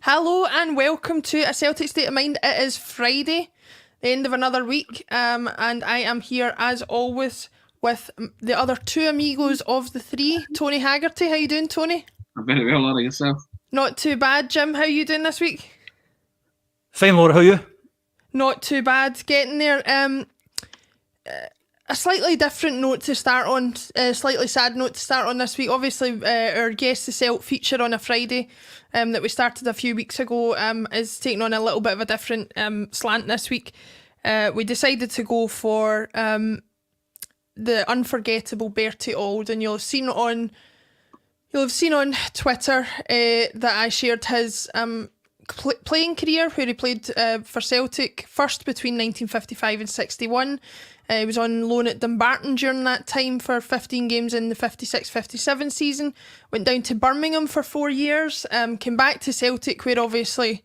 Hello and welcome to A Celtic State of Mind. It is Friday, the end of another week, and I am here as always with the other two amigos of the three. Tony Haggerty, how you doing, Tony? I'm very well, Laura, yourself? Not too bad. Jim, how you doing this week? Fine, Laura, how are you? Not too bad, getting there. A slightly different note to start on, slightly sad note to start on this week. Obviously, our Guess the Celt feature on a Friday that we started a few weeks ago is taking on a little bit of a different slant this week. We decided to go for the unforgettable Bertie Auld, and you'll have seen on Twitter that I shared his playing career, where he played for Celtic first between 1955 and 61. He was on loan at Dumbarton during that time for 15 games in the 56-57 season. Went down to Birmingham for 4 years. Came back to Celtic, where obviously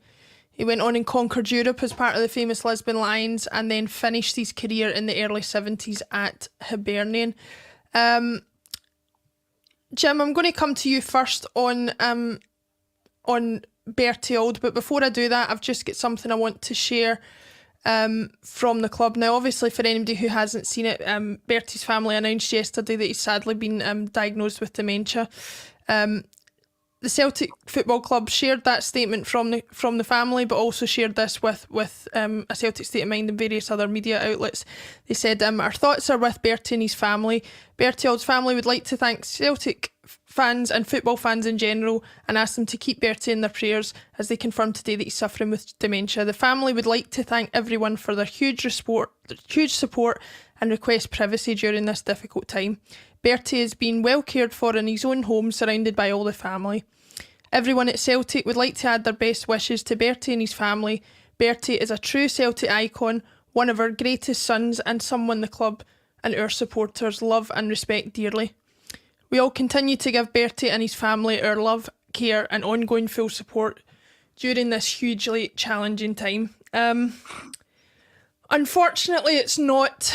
he went on and conquered Europe as part of the famous Lisbon Lions, and then finished his career in the early 70s at Hibernian. Jim, I'm going to come to you first on Bertie Auld, but before I do that, I've just got something I want to share from the club. Now, obviously, for anybody who hasn't seen it, Bertie's family announced yesterday that he's sadly been diagnosed with dementia. The Celtic Football Club shared that statement from the family, but also shared this with A Celtic State of Mind and various other media outlets. They said, our thoughts are with Bertie and his family. Bertie Auld's family would like to thank Celtic fans and football fans in general and ask them to keep Bertie in their prayers as they confirm today that he's suffering with dementia. The family would like to thank everyone for their huge support and request privacy during this difficult time. Bertie has been well cared for in his own home, surrounded by all the family. Everyone at Celtic would like to add their best wishes to Bertie and his family. Bertie is a true Celtic icon, one of our greatest sons, and someone the club and our supporters love and respect dearly. We all continue to give Bertie and his family our love, care and ongoing full support during this hugely challenging time. Unfortunately, it's not...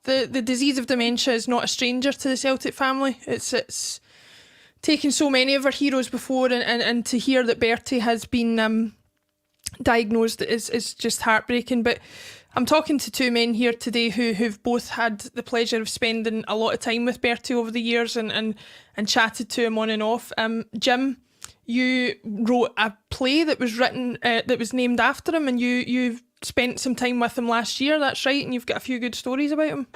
The disease of dementia is not a stranger to the Celtic family. It's taken so many of our heroes before, and to hear that Bertie has been diagnosed is just heartbreaking. But I'm talking to two men here today who've both had the pleasure of spending a lot of time with Bertie over the years and chatted to him on and off. Jim, you wrote a play that was written that was named after him, and you spent some time with him last year. That's right, and you've got a few good stories about him.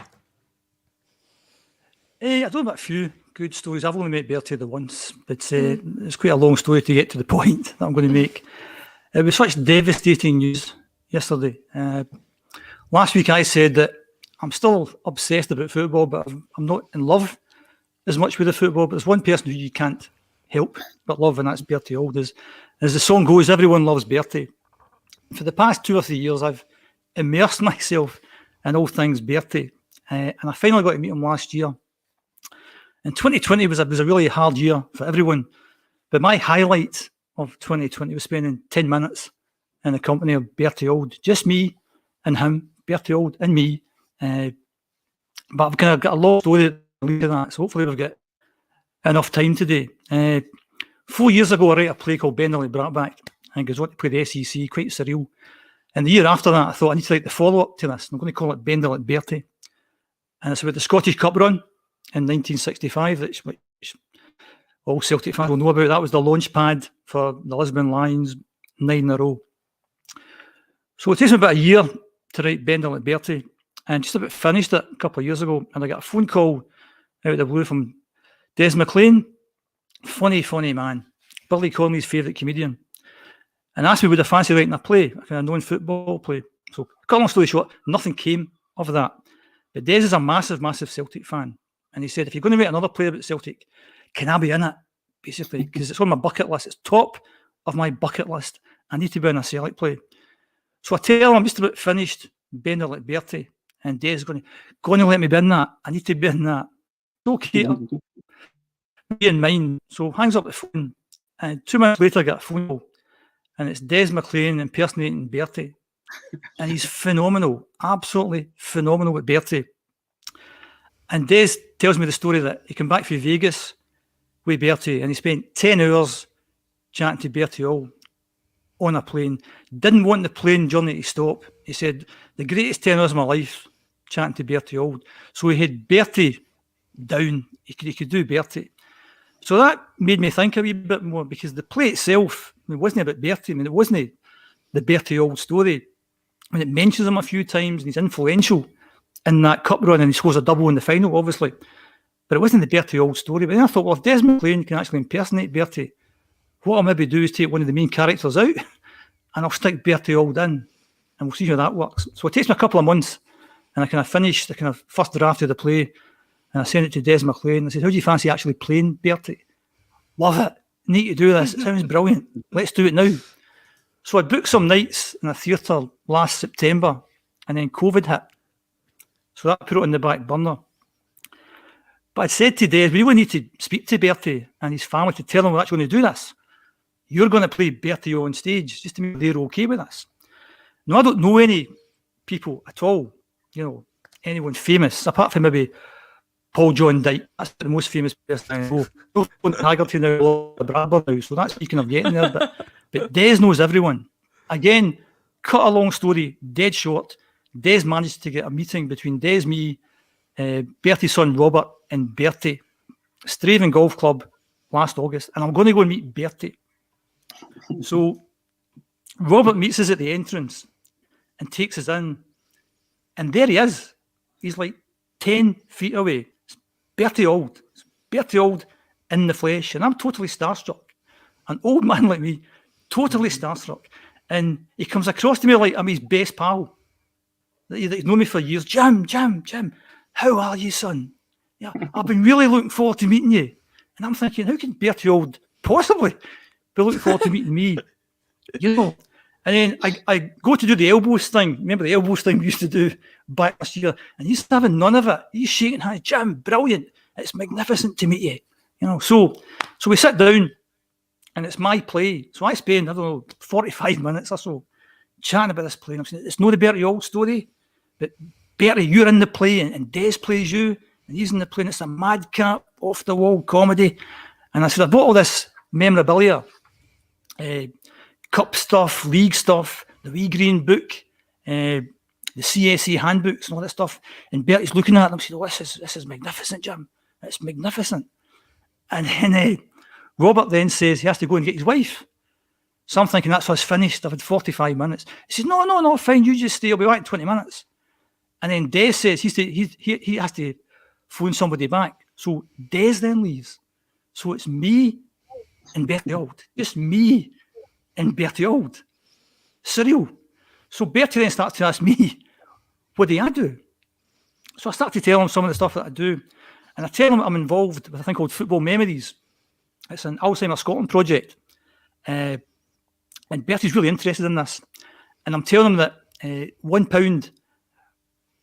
I don't have a few good stories. I've only met Bertie the once, but it's quite a long story to get to the point that I'm going to make. It was such devastating news yesterday. Last week I said that I'm still obsessed about football, but I'm not in love as much with the football. But there's one person who you can't help but love, and that's Bertie Auld. As the song goes, everyone loves Bertie. For the past 2 or 3 years, I've immersed myself in all things Bertie, and I finally got to meet him last year. And 2020 was a really hard year for everyone, but my highlight of 2020 was spending 10 minutes in the company of Bertie Auld, just me and him, Bertie Auld and me. But I've kind of got a long story to lead to that, so hopefully we've got enough time today. 4 years ago, I wrote a play called Benderley Bratback, and goes on to play the SEC, quite surreal. And the year after that, I thought I need to write the follow-up to this. I'm going to call it Bender like Bertie. And it's about the Scottish Cup run in 1965, which all Celtic fans will know about. That was the launch pad for the Lisbon Lions, 9 in a row. So it takes me about a year to write Bender like Bertie, and just about finished it a couple of years ago, and I got a phone call out of the blue from Des McLean, funny man, Billy Connolly's favourite comedian, and asked me would I fancy writing a play, a kind of non-football play. So, cut long story short, nothing came of that. But Des is a massive Celtic fan, and he said, if you're going to write another play about Celtic, can I be in it? Basically, because it's on my bucket list. It's top of my bucket list. I need to be in a Celtic play. So I tell him I'm just about finished Bender like Bertie, and Des is going to let me be in that. I need to be in that. Okay, be in mind. So hangs up the phone, and 2 minutes later I get a phone call, and it's Des McLean impersonating Bertie, and he's phenomenal, absolutely phenomenal with Bertie. And Des tells me the story that he came back from Vegas with Bertie, and he spent 10 hours chatting to Bertie Auld. on a plane, didn't want the plane journey to stop. He said, the greatest 10 hours of my life, chatting to Bertie Auld. So he had Bertie down. He could do Bertie. So that made me think a wee bit more, because the play itself, it wasn't about Bertie. I mean, it wasn't the Bertie Auld story. I mean, it mentions him a few times, and he's influential in that cup run, and he scores a double in the final, obviously. But it wasn't the Bertie Auld story. But then I thought, well, if Desmond McLean can actually impersonate Bertie, what I'll maybe do is take one of the main characters out, and I'll stick Bertie Auld in, and we'll see how that works. So it takes me a couple of months, and I kind of finished the kind of first draft of the play, and I sent it to Des McLean. I said, how do you fancy actually playing Bertie? Love it. Need to do this. It sounds brilliant. Let's do it now. So I booked some nights in a theatre last September, and then COVID hit. So that put it on the back burner. But I said to Des, we really need to speak to Bertie and his family to tell them we're actually going to do this. You're going to play Bertie on stage just to make they're okay with this. Now, I don't know any people at all, anyone famous, apart from maybe Paul John Dyke. That's the most famous person I know. Haggerty now, Bradburn now, so that's speaking of getting there. But Des knows everyone. Again, cut a long story, dead short. Des managed to get a meeting between Des, me, Bertie's son Robert, and Bertie, Straven Golf Club, last August. And I'm going to go and meet Bertie. So Robert meets us at the entrance and takes us in. And there he is. He's like 10 feet away. It's Bertie Auld. It's Bertie Auld in the flesh. And I'm totally starstruck. An old man like me, totally starstruck. And he comes across to me like I'm his best pal. He's known me for years. Jim, how are you, son? Yeah, I've been really looking forward to meeting you. And I'm thinking, how can Bertie Auld possibly be looking forward to meeting me? And then I go to do the elbows thing. Remember the elbows thing we used to do back last year? And he's having none of it. He's shaking hands. Jim, brilliant. It's magnificent to meet you. So we sit down, and it's my play. So I spend, 45 minutes or so chatting about this play. And I'm saying, it's not the Bertie Auld story, but Bertie, you're in the play, and Des plays you, and he's in the play, and it's a madcap, off-the-wall comedy. And I said, I bought all this memorabilia, cup stuff, league stuff, the wee green book, the CSA handbooks and all that stuff. And Bertie's looking at them and said, oh, this is magnificent, Jim. It's magnificent. And then Robert then says he has to go and get his wife. So I'm thinking, that's us finished. I've had 45 minutes. He says, no, fine, you just stay. I'll be back in 20 minutes. And then Des says he has to phone somebody back. So Des then leaves. So it's me and Bertie Auld. Just me and Bertie Auld. Surreal. So Bertie then starts to ask me, what do I do? So I start to tell him some of the stuff that I do. And I tell him I'm involved with a thing called Football Memories. It's an Alzheimer's Scotland project. And Bertie's really interested in this. And I'm telling him that £1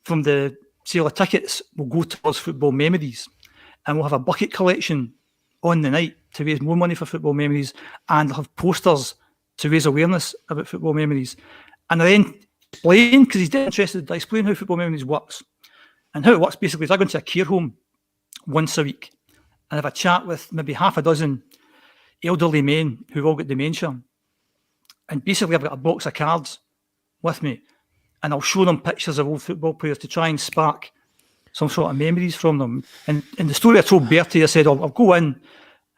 from the sale of tickets will go towards Football Memories. And we'll have a bucket collection on the night to raise more money for Football Memories. And I'll have posters to raise awareness about Football Memories. And I then explain, because he's dead interested, I explain how Football Memories works. And how it works basically is I go into a care home once a week and have a chat with maybe half a dozen elderly men who've all got dementia. And basically I've got a box of cards with me, and I'll show them pictures of old football players to try and spark some sort of memories from them. And in the story I told Bertie, I said, I'll go in, and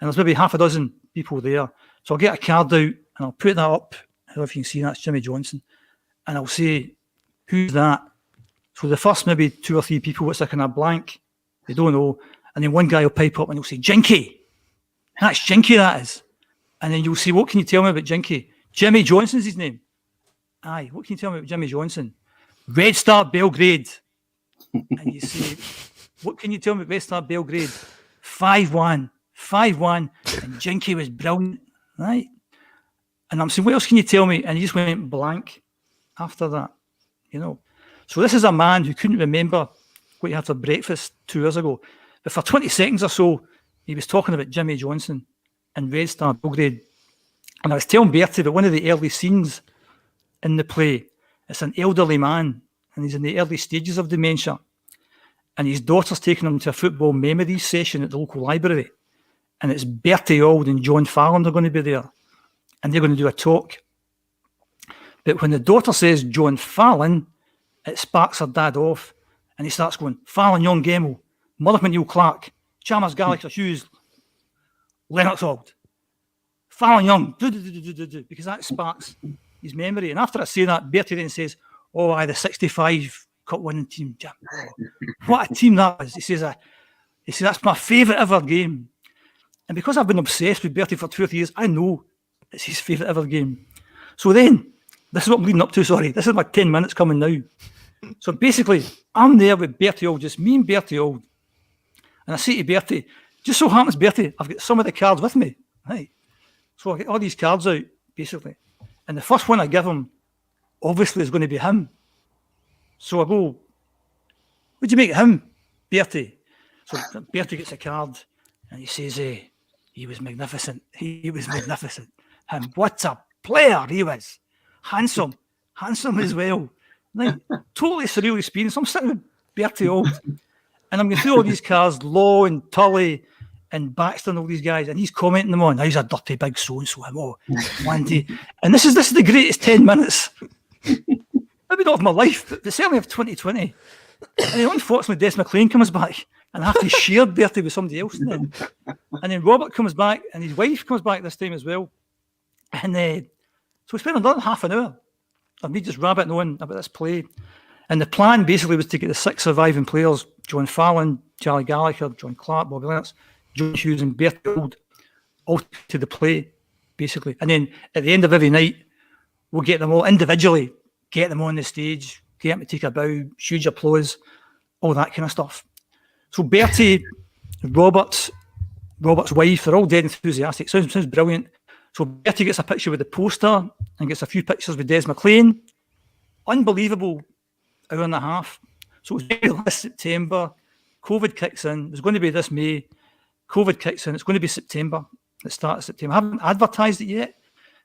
there's maybe half a dozen people there. So I'll get a card out, and I'll put that up. I don't know if you can see, that's Jimmy Johnson. And I'll say, who's that? So the first maybe 2 or 3 people, it's like in a blank. They don't know. And then one guy will pipe up and he'll say, Jinky. That's Jinky, that is. And then you'll say, what can you tell me about Jinky? Jimmy Johnson's his name. Aye, what can you tell me about Jimmy Johnson? Red Star Belgrade. And you say, what can you tell me about Red Star Belgrade? 5-1. And Jinky was brilliant. Right? And I'm saying, what else can you tell me? And he just went blank after that. So this is a man who couldn't remember what he had for breakfast 2 years ago. But for 20 seconds or so, he was talking about Jimmy Johnson and Red Star Belgrade. And I was telling Bertie that one of the early scenes in the play, it's an elderly man, and he's in the early stages of dementia. And his daughter's taking him to a Football Memories session at the local library. And it's Bertie Auld and John Fallon are going to be there. And they're going to do a talk But when the daughter says John Fallon, it sparks her dad off, and he starts going, Fallon Young Gemmell, Motherman Neil Clark, Chalmers Gallagher Hughes, Lennox Auld, Fallon Young, because that sparks his memory. And after I say that, Bertie then says, oh, the 65 cup winning team. Oh, what a team that was. He says, that's my favourite ever game. And because I've been obsessed with Bertie for 2 or 3 years, I know it's his favourite ever game. So then, this is what I'm leading up to, sorry. This is my 10 minutes coming now. So basically, I'm there with Bertie Auld, just me and Bertie Auld. And I say to Bertie, just so happens, Bertie, I've got some of the cards with me. Right. So I get all these cards out, basically. And the first one I give him, obviously, is going to be him. So I go, what'd you make of him, Bertie? So Bertie gets a card, and he says, he was magnificent. He was magnificent. Him, what a player he was. Handsome as well. Like, totally surreal experience. I'm sitting with Bertie Auld, and I'm going through all these cards, Law and Tully and Baxter and all these guys, and he's commenting them on. He's a dirty big so-and-so. And this is the greatest 10 minutes. Maybe not of my life, but certainly of 2020. And then unfortunately, Des McLean comes back, and I have to share Bertie with somebody else. And then Robert comes back, and his wife comes back this time as well. And so we spent another half an hour of me just rabbiting on about this play. And the plan basically was to get the 6 surviving players, John Fallon, Charlie Gallagher, John Clark, Bobby Lennox, John Hughes and Bertie Auld, all to the play, basically. And then at the end of every night, we'll get them all individually, get them on the stage, get them to take a bow, huge applause, all that kind of stuff. So Bertie, Robert's wife, they're all dead enthusiastic. Sounds brilliant. So Bertie gets a picture with the poster and gets a few pictures with Des McLean. Unbelievable hour and a half. So it was going to be last September. COVID kicks in. It was going to be this May. COVID kicks in. It's going to be September. The start of September. I haven't advertised it yet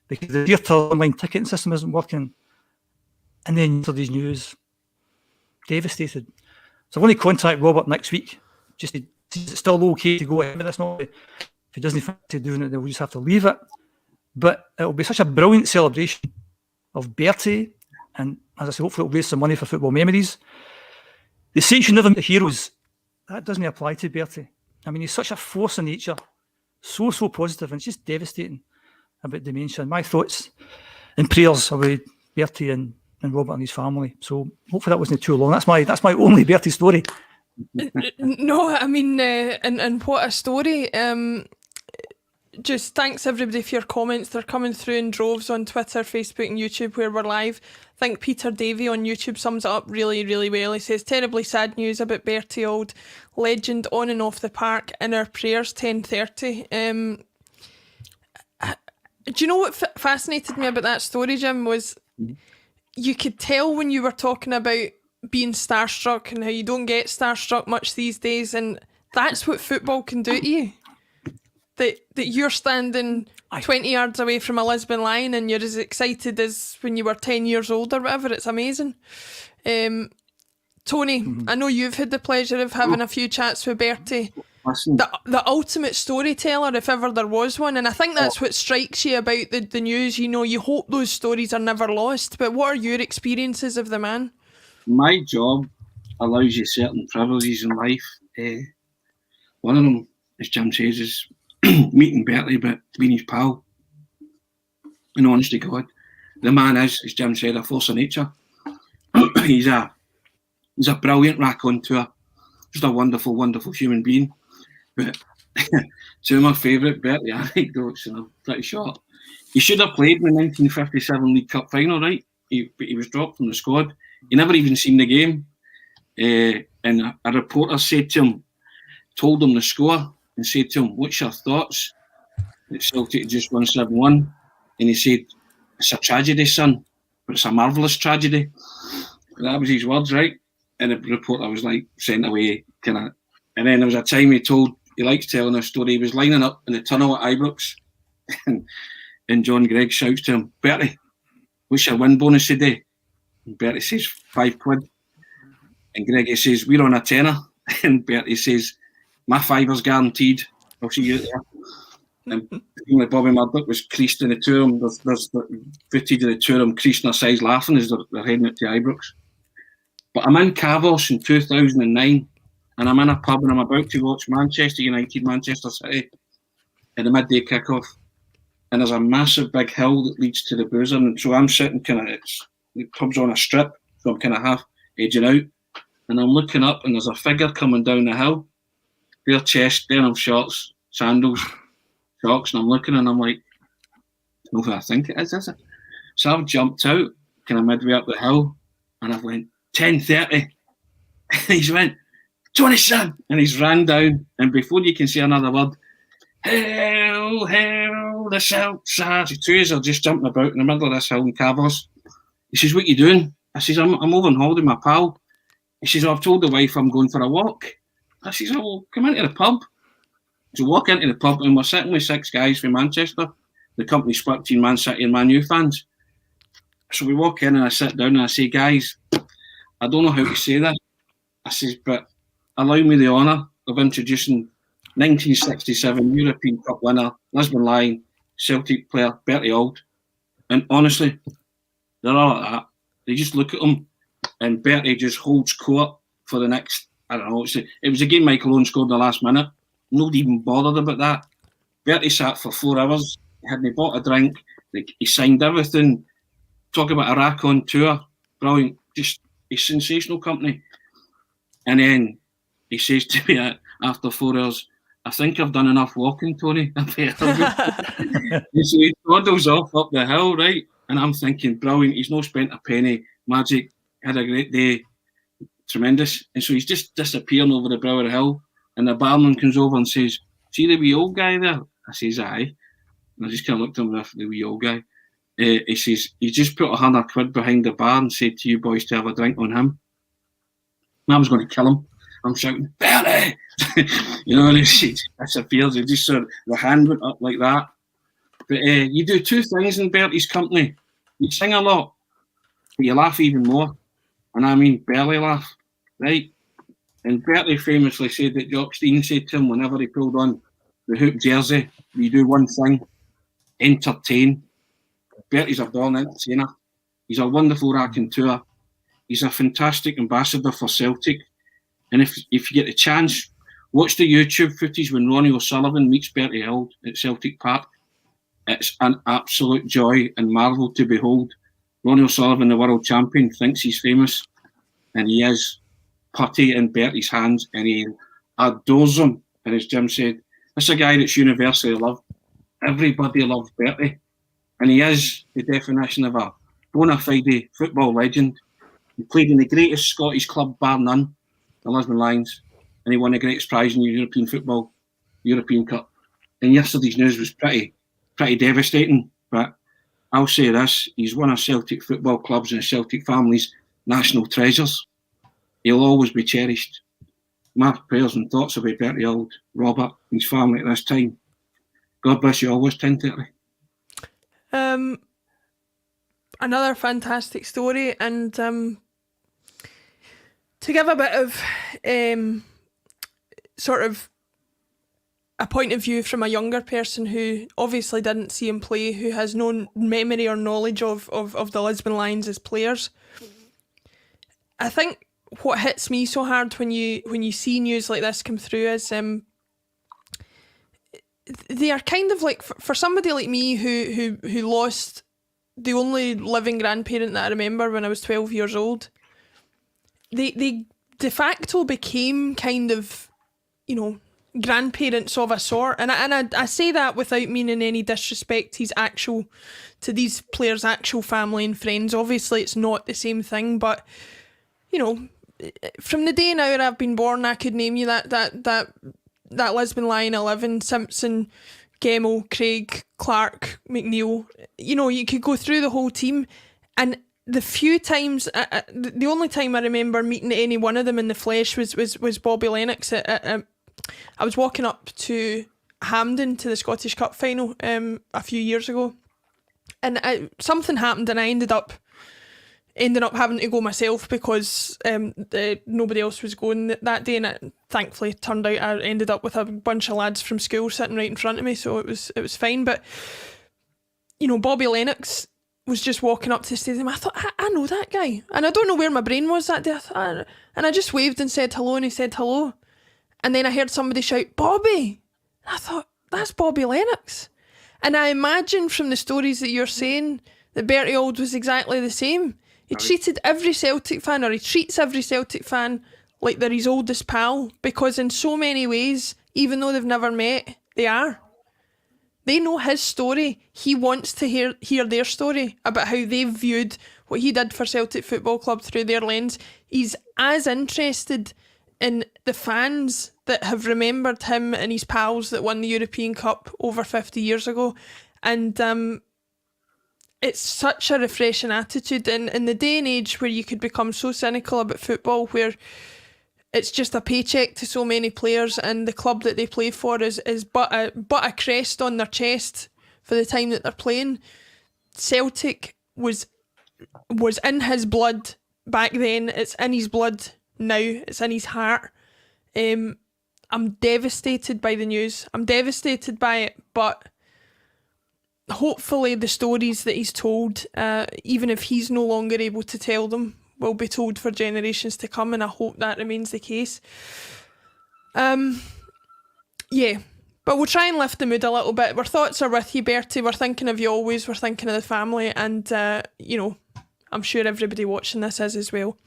because the theatre online ticketing system isn't working. And then yesterday's news. Devastated. So I'm going to contact Robert next week just to see if it's still okay to go ahead with this. Not if he doesn't fancy doing it, then we'll just have to leave it. But it'll be such a brilliant celebration of Bertie, and as I say, hopefully it'll raise some money for football memories. They say you should never meet the heroes. That doesn't apply to Bertie. I mean, he's such a force in nature, so positive, and it's just devastating about dementia. My thoughts and prayers are with Bertie and Robert and his family. So hopefully that wasn't too long. That's my only Bertie story. No, I mean, and what a story. Just thanks everybody for your comments. They're coming through in droves on Twitter, Facebook and YouTube where we're live. I think Peter Davey on YouTube sums it up really, really well. He says, terribly sad news about Bertie Auld, legend on and off the park, in our prayers, 10:30. Do you know what fascinated me about that story, Jim, was you could tell when you were talking about being starstruck and how you don't get starstruck much these days, and that's what football can do to you. That you're standing 20 yards away from a Lisbon Lion and you're as excited as when you were 10 years old or whatever. It's amazing. Tony, I know you've had the pleasure of having a few chats with Bertie. The ultimate storyteller, if ever there was one. And I think that's what strikes you about the news. You know, you hope those stories are never lost. But what are your experiences of the man? My job allows you certain privileges in life. One of them, as Jim says, is meeting Bertie, but being his pal. And honest to God, the man is, as Jim said, a force of nature. He's a brilliant raconteur. Just a wonderful, wonderful human being. But two of my favourite Bertie anecdotes, and I'm pretty short. He should have played in the 1957 League Cup final, right? But he was dropped from the squad. He never even seen the game. And a reporter said to him, told him the score, and said to him, what's your thoughts? That Celtic just won 7-1. And he said, it's a tragedy, son, but it's a marvellous tragedy. That was his words, right? And the reporter was like sent away, kind of. And then there was a time he likes telling a story. He was lining up in the tunnel at Ibrox, and John Gregg shouts to him, Bertie, what's your win bonus today? And Bertie says, £5. And Greggy says, we're on a tenner. And Bertie says, my £5's guaranteed. I'll see you there. And like Bobby Murdoch was creased in the two of them. There's footage of the two of them creasing their sides laughing as they're heading out to Ibrox. But I'm in Cavos in 2009, and I'm in a pub and I'm about to watch Manchester United, Manchester City in the midday kickoff. And there's a massive big hill that leads to the boozer. And so I'm sitting the pub's on a strip, so I'm kind of half edging out. And I'm looking up and there's a figure coming down the hill. Bare chest, denim shorts, sandals, socks. And I'm looking and I'm like, I don't know who I think it is it? So I've jumped out, kind of midway up the hill, and I've went, 10:30. And he's went, 27. And he's ran down. And before you can say another word, hail, hail, the Celts. The two of us are just jumping about in the middle of this hill in Cavos. He says, what are you doing? I says, I'm over on holiday with my pal. He says, I've told the wife I'm going for a walk. I says, oh, well, come into the pub. So walk into the pub and we're sitting with 6 guys from Manchester. The company split between Man City and Man U fans. So we walk in and I sit down and I say, guys, I don't know how to say this. I says, but allow me the honour of introducing 1967 European Cup winner, Lisbon Lion, Celtic player, Bertie Auld. And honestly, they're all like that. They just look at him and Bertie just holds court for the next, I don't know, it was a game Michael Owen scored in the last minute. Nobody even bothered about that. Bertie sat for 4 hours, hadn't bought a drink, he signed everything. Talk about Iraq on tour, brilliant, just a sensational company. And then he says to me after 4 hours, I think I've done enough walking, Tony. So he toddles off up the hill, right? And I'm thinking, brilliant, he's not spent a penny, magic, had a great day, tremendous. And so he's just disappearing over the brow of the hill. And the barman comes over and says, see the wee old guy there? I says, aye. And I just kind of looked at him with the wee old guy. He says, he just put £100 behind the bar and said to you boys to have a drink on him. And I was going to kill him. I'm shouting, Bertie! You know, and he disappears. He just sort of, the hand went up like that. But you do 2 things in Bertie's company. You sing a lot, but you laugh even more. And I mean belly laugh, right? And Bertie famously said that Jock Stein said to him whenever he pulled on the hoop jersey, you do one thing, entertain. Bertie's a born entertainer. He's a wonderful raconteur. He's a fantastic ambassador for Celtic. And if you get the chance, watch the YouTube footage when Ronnie O'Sullivan meets Bertie Auld at Celtic Park. It's an absolute joy and marvel to behold. Ronnie O'Sullivan, the world champion, thinks he's famous, and he is. Putty in Bertie's hands, and he adores him. And as Jim said, this is a guy that's universally loved. Everybody loves Bertie, and he is the definition of a bona fide football legend. He played in the greatest Scottish club, bar none, the Lisbon Lions, and he won the greatest prize in European football, European Cup. And yesterday's news was pretty devastating, but I'll say this, he's one of Celtic football clubs and Celtic family's national treasures. He'll always be cherished. My prayers and thoughts about Bertie Auld, Robert, and his family at this time. God bless you always, 10:30. Another fantastic story, and to give a bit of sort of a point of view from a younger person who obviously didn't see him play, who has no memory or knowledge of the Lisbon Lions as players. I think what hits me so hard when you see news like this come through is they are kind of like, for somebody like me who lost the only living grandparent that I remember when I was 12 years old, they de facto became kind of, you know, grandparents of a sort, and I say that without meaning any disrespect to these players' actual family and friends. Obviously it's not the same thing, but you know, from the day now that I've been born, I could name you that Lisbon Lion 11, Simpson, Gemmell, Craig, Clark, McNeil. You know, you could go through the whole team, and the few times, the only time I remember meeting any one of them in the flesh was Bobby Lennox. I was walking up to Hampden to the Scottish Cup final a few years ago, and something happened, and I ended up ended up having to go myself because nobody else was going that day, and it thankfully turned out I ended up with a bunch of lads from school sitting right in front of me, so it was fine. But you know, Bobby Lennox was just walking up to the stadium. I thought, I know that guy, and I don't know where my brain was that day. And I just waved and said hello, and he said hello, and then I heard somebody shout Bobby, and I thought, that's Bobby Lennox. And I imagine from the stories that you're saying that Bertie Auld was exactly the same. He treated every Celtic fan, or he treats every Celtic fan like they're his oldest pal, because in so many ways, even though they've never met, they are. They know his story. He wants to hear their story about how they've viewed what he did for Celtic Football Club through their lens. He's as interested in the fans that have remembered him and his pals that won the European Cup over 50 years ago. And it's such a refreshing attitude in the day and age where you could become so cynical about football, where it's just a paycheck to so many players, and the club that they play for is but a crest on their chest for the time that they're playing. Celtic was in his blood back then. It's in his blood now. It's in his heart. I'm devastated by the news. I'm devastated by it, but hopefully the stories that he's told, even if he's no longer able to tell them, will be told for generations to come, and I hope that remains the case. Yeah, but we'll try and lift the mood a little bit. Our thoughts are with you, Bertie. We're thinking of you always. We're thinking of the family, and you know, I'm sure everybody watching this is as well.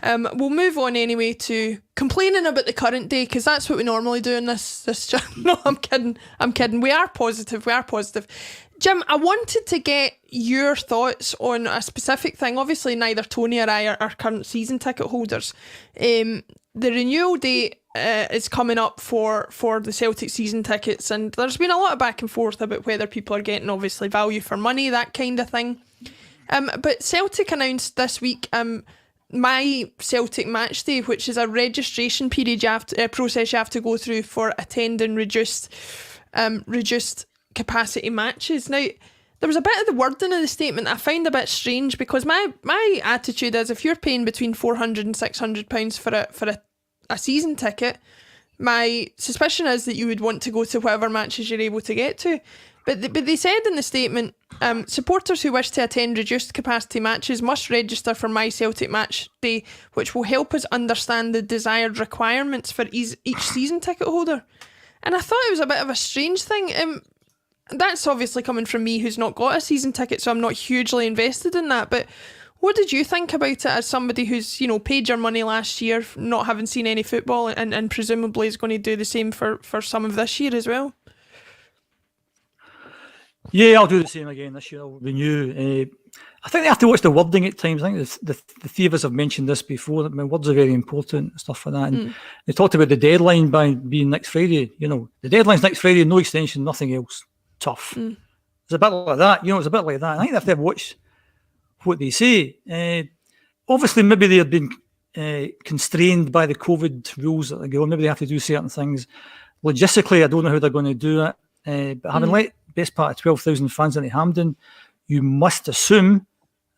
We'll move on anyway to complaining about the current day, because that's what we normally do in this no, I'm kidding. We are positive. Jim, I wanted to get your thoughts on a specific thing. Obviously, neither Tony or I are current season ticket holders. The renewal date is coming up for the Celtic season tickets, and there's been a lot of back and forth about whether people are getting, obviously, value for money, that kind of thing. But Celtic announced this week My Celtic Match Day, which is a registration period process you have to go through for attending reduced capacity matches. Now, there was a bit of the wording in the statement I found a bit strange, because my attitude is, if you're paying between £400 and £600 for a season ticket, my suspicion is that you would want to go to whatever matches you're able to get to. But they said in the statement, supporters who wish to attend reduced capacity matches must register for My Celtic Match Day, which will help us understand the desired requirements for each season ticket holder. And I thought it was a bit of a strange thing. That's obviously coming from me, who's not got a season ticket, so I'm not hugely invested in that. But what did you think about it as somebody who's, you know, paid your money last year, not having seen any football, and presumably is going to do the same for some of this year as well? Yeah, I'll do the same again this year. I'll renew. I think they have to watch the wording at times. I think the three of us have mentioned this before. I mean, words are very important and stuff like that. And they talked about the deadline being next Friday. You know, the deadline's next Friday, no extension, nothing else. Tough. It's a bit like that. You know, it's a bit like that. I think they have to watch what they say. Obviously, maybe they have been constrained by the COVID rules that they go. Maybe they have to do certain things. Logistically, I don't know how they're going to do it. But having let best part of 12,000 fans into Hampden, you must assume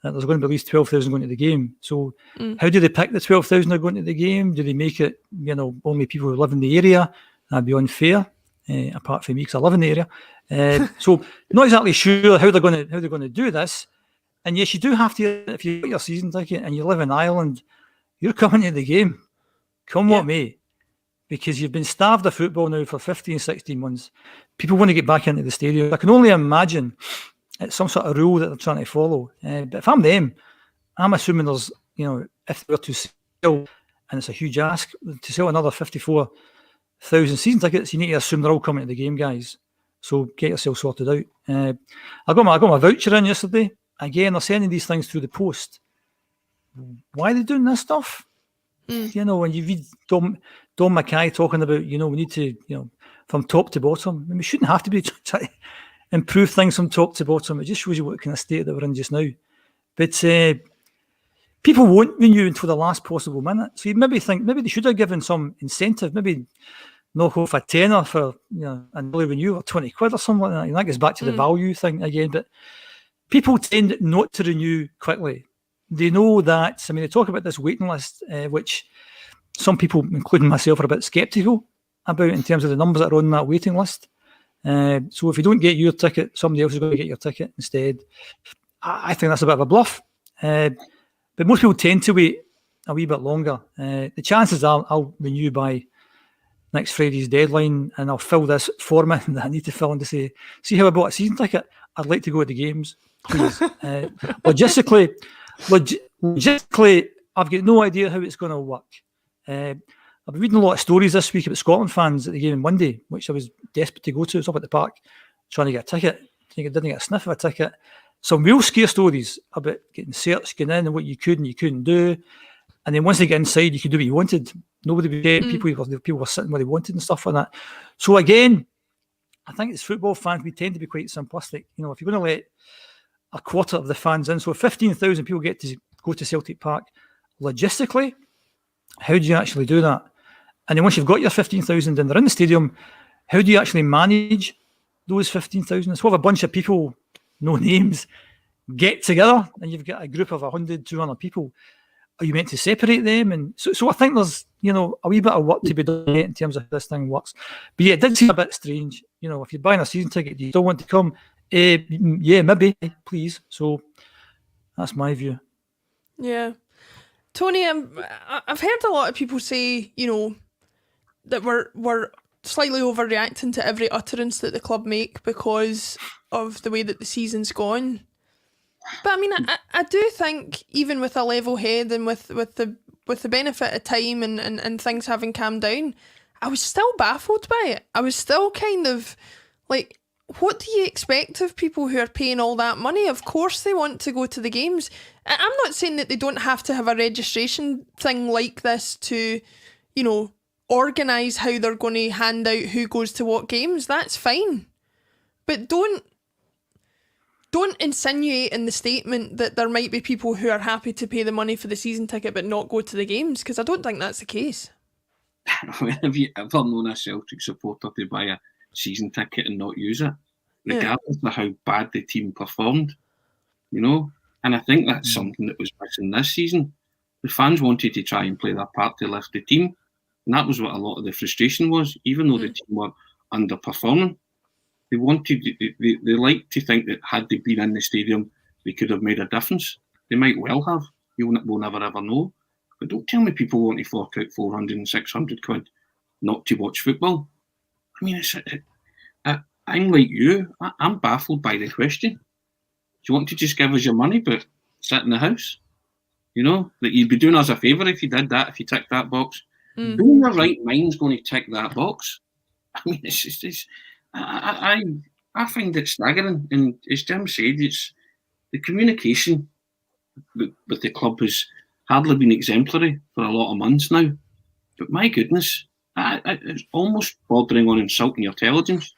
that there's going to be at least 12,000 going to the game. So how do they pick the 12,000 that are going to the game? Do they make it, you know, only people who live in the area? That'd be unfair, apart from me, because I live in the area. So not exactly sure how they're going to do this. And yes, you do have to, if you've got your season ticket and you live in Ireland, you're coming to the game. Come what may. Because you've been starved of football now for 15, 16 months. People want to get back into the stadium. I can only imagine it's some sort of rule that they're trying to follow. But if I'm them, I'm assuming there's, you know, if they were to sell, and it's a huge ask, to sell another 54,000 season tickets, you need to assume they're all coming to the game, guys. So get yourself sorted out. I got my voucher in yesterday. Again, they're sending these things through the post. Why are they doing this stuff? You know, when you read Don Mackay talking about, you know, we need to, you know, from top to bottom. I mean, we shouldn't have to be trying to improve things from top to bottom. It just shows you what kind of state that we're in just now. But people won't renew until the last possible minute. So you maybe think, maybe they should have given some incentive, maybe knock off a tenner for, you know, an early renewal, or 20 quid or something like that. And that goes back to the value thing again. But people tend not to renew quickly. they know that, I mean, they talk about this waiting list, which some people, including myself, are a bit sceptical about in terms of the numbers that are on that waiting list. So if you don't get your ticket, somebody else is going to get your ticket instead. I think that's a bit of a bluff. But most people tend to wait a wee bit longer. The chances are I'll renew by next Friday's deadline, and I'll fill this form in that I need to fill in to say, see how I bought a season ticket? I'd like to go to the games, please. Logistically, I've got no idea how it's going to work. I've been reading a lot of stories this week about Scotland fans at the game on Monday, which I was desperate to go to. It's up at the park, trying to get a ticket. Didn't get a sniff of a ticket. Some real scare stories about getting searched, getting in, and what you could and you couldn't do. And then once they get inside, you could do what you wanted. Nobody would get people were sitting where they wanted and stuff like that. So again, I think as football fans, we tend to be quite simplistic. You know, if you're going to let a quarter of the fans in, so 15,000 people get to go to Celtic Park, logistically, how do you actually do that? And then once you've got your 15,000 and they're in the stadium, how do you actually manage those 15,000? It's what if a bunch of people, no names, get together and you've got a group of 100, 200 people. Are you meant to separate them? And so I think there's, you know, a wee bit of work to be done in terms of how this thing works. But yeah, it did seem a bit strange. You know, if you're buying a season ticket, do you still want to come? Yeah, maybe, please. So that's my view. Yeah. Tony, I've heard a lot of people say, you know, that we're slightly overreacting to every utterance that the club make because of the way that the season's gone. But I mean, I do think even with a level head and with the benefit of time and things having calmed down, I was still baffled by it. I was still kind of like, what do you expect of people who are paying all that money? Of course they want to go to the games. I'm not saying that they don't have to have a registration thing like this to, you know, organise how they're going to hand out who goes to what games. That's fine. But don't insinuate in the statement that there might be people who are happy to pay the money for the season ticket but not go to the games, because I don't think that's the case. Have you ever known a Celtic supporter to buy a season ticket and not use it, regardless of how bad the team performed? You know? And I think that's something that was missing this season. The fans wanted to try and play their part to lift the team, and that was what a lot of the frustration was, even though the team were underperforming. They wanted, they like to think that had they been in the stadium, they could have made a difference. They might well have. We'll never ever know. But don't tell me people want to fork out 400 and 600 quid not to watch football. I mean, I'm like you. I'm baffled by the question. Do you want to just give us your money but sit in the house? You know, that you'd be doing us a favour if you did that, if you ticked that box. Who in their right mind's going to tick that box? I mean, it's just... I find it staggering, and as Jim said, it's the communication with the club has hardly been exemplary for a lot of months now. But my goodness, it's almost bordering on insulting your intelligence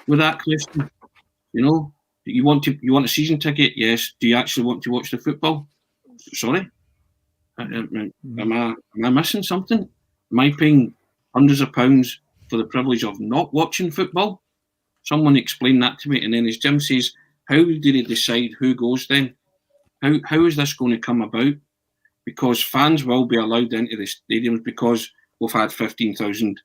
with that question. You know, you want a season ticket? Yes. Do you actually want to watch the football? Sorry, am I missing something? Am I paying hundreds of pounds for the privilege of not watching football? Someone explain that to me. And then as Jim says, how do they decide who goes then? How is this going to come about? Because fans will be allowed into the stadiums because we've had 15,000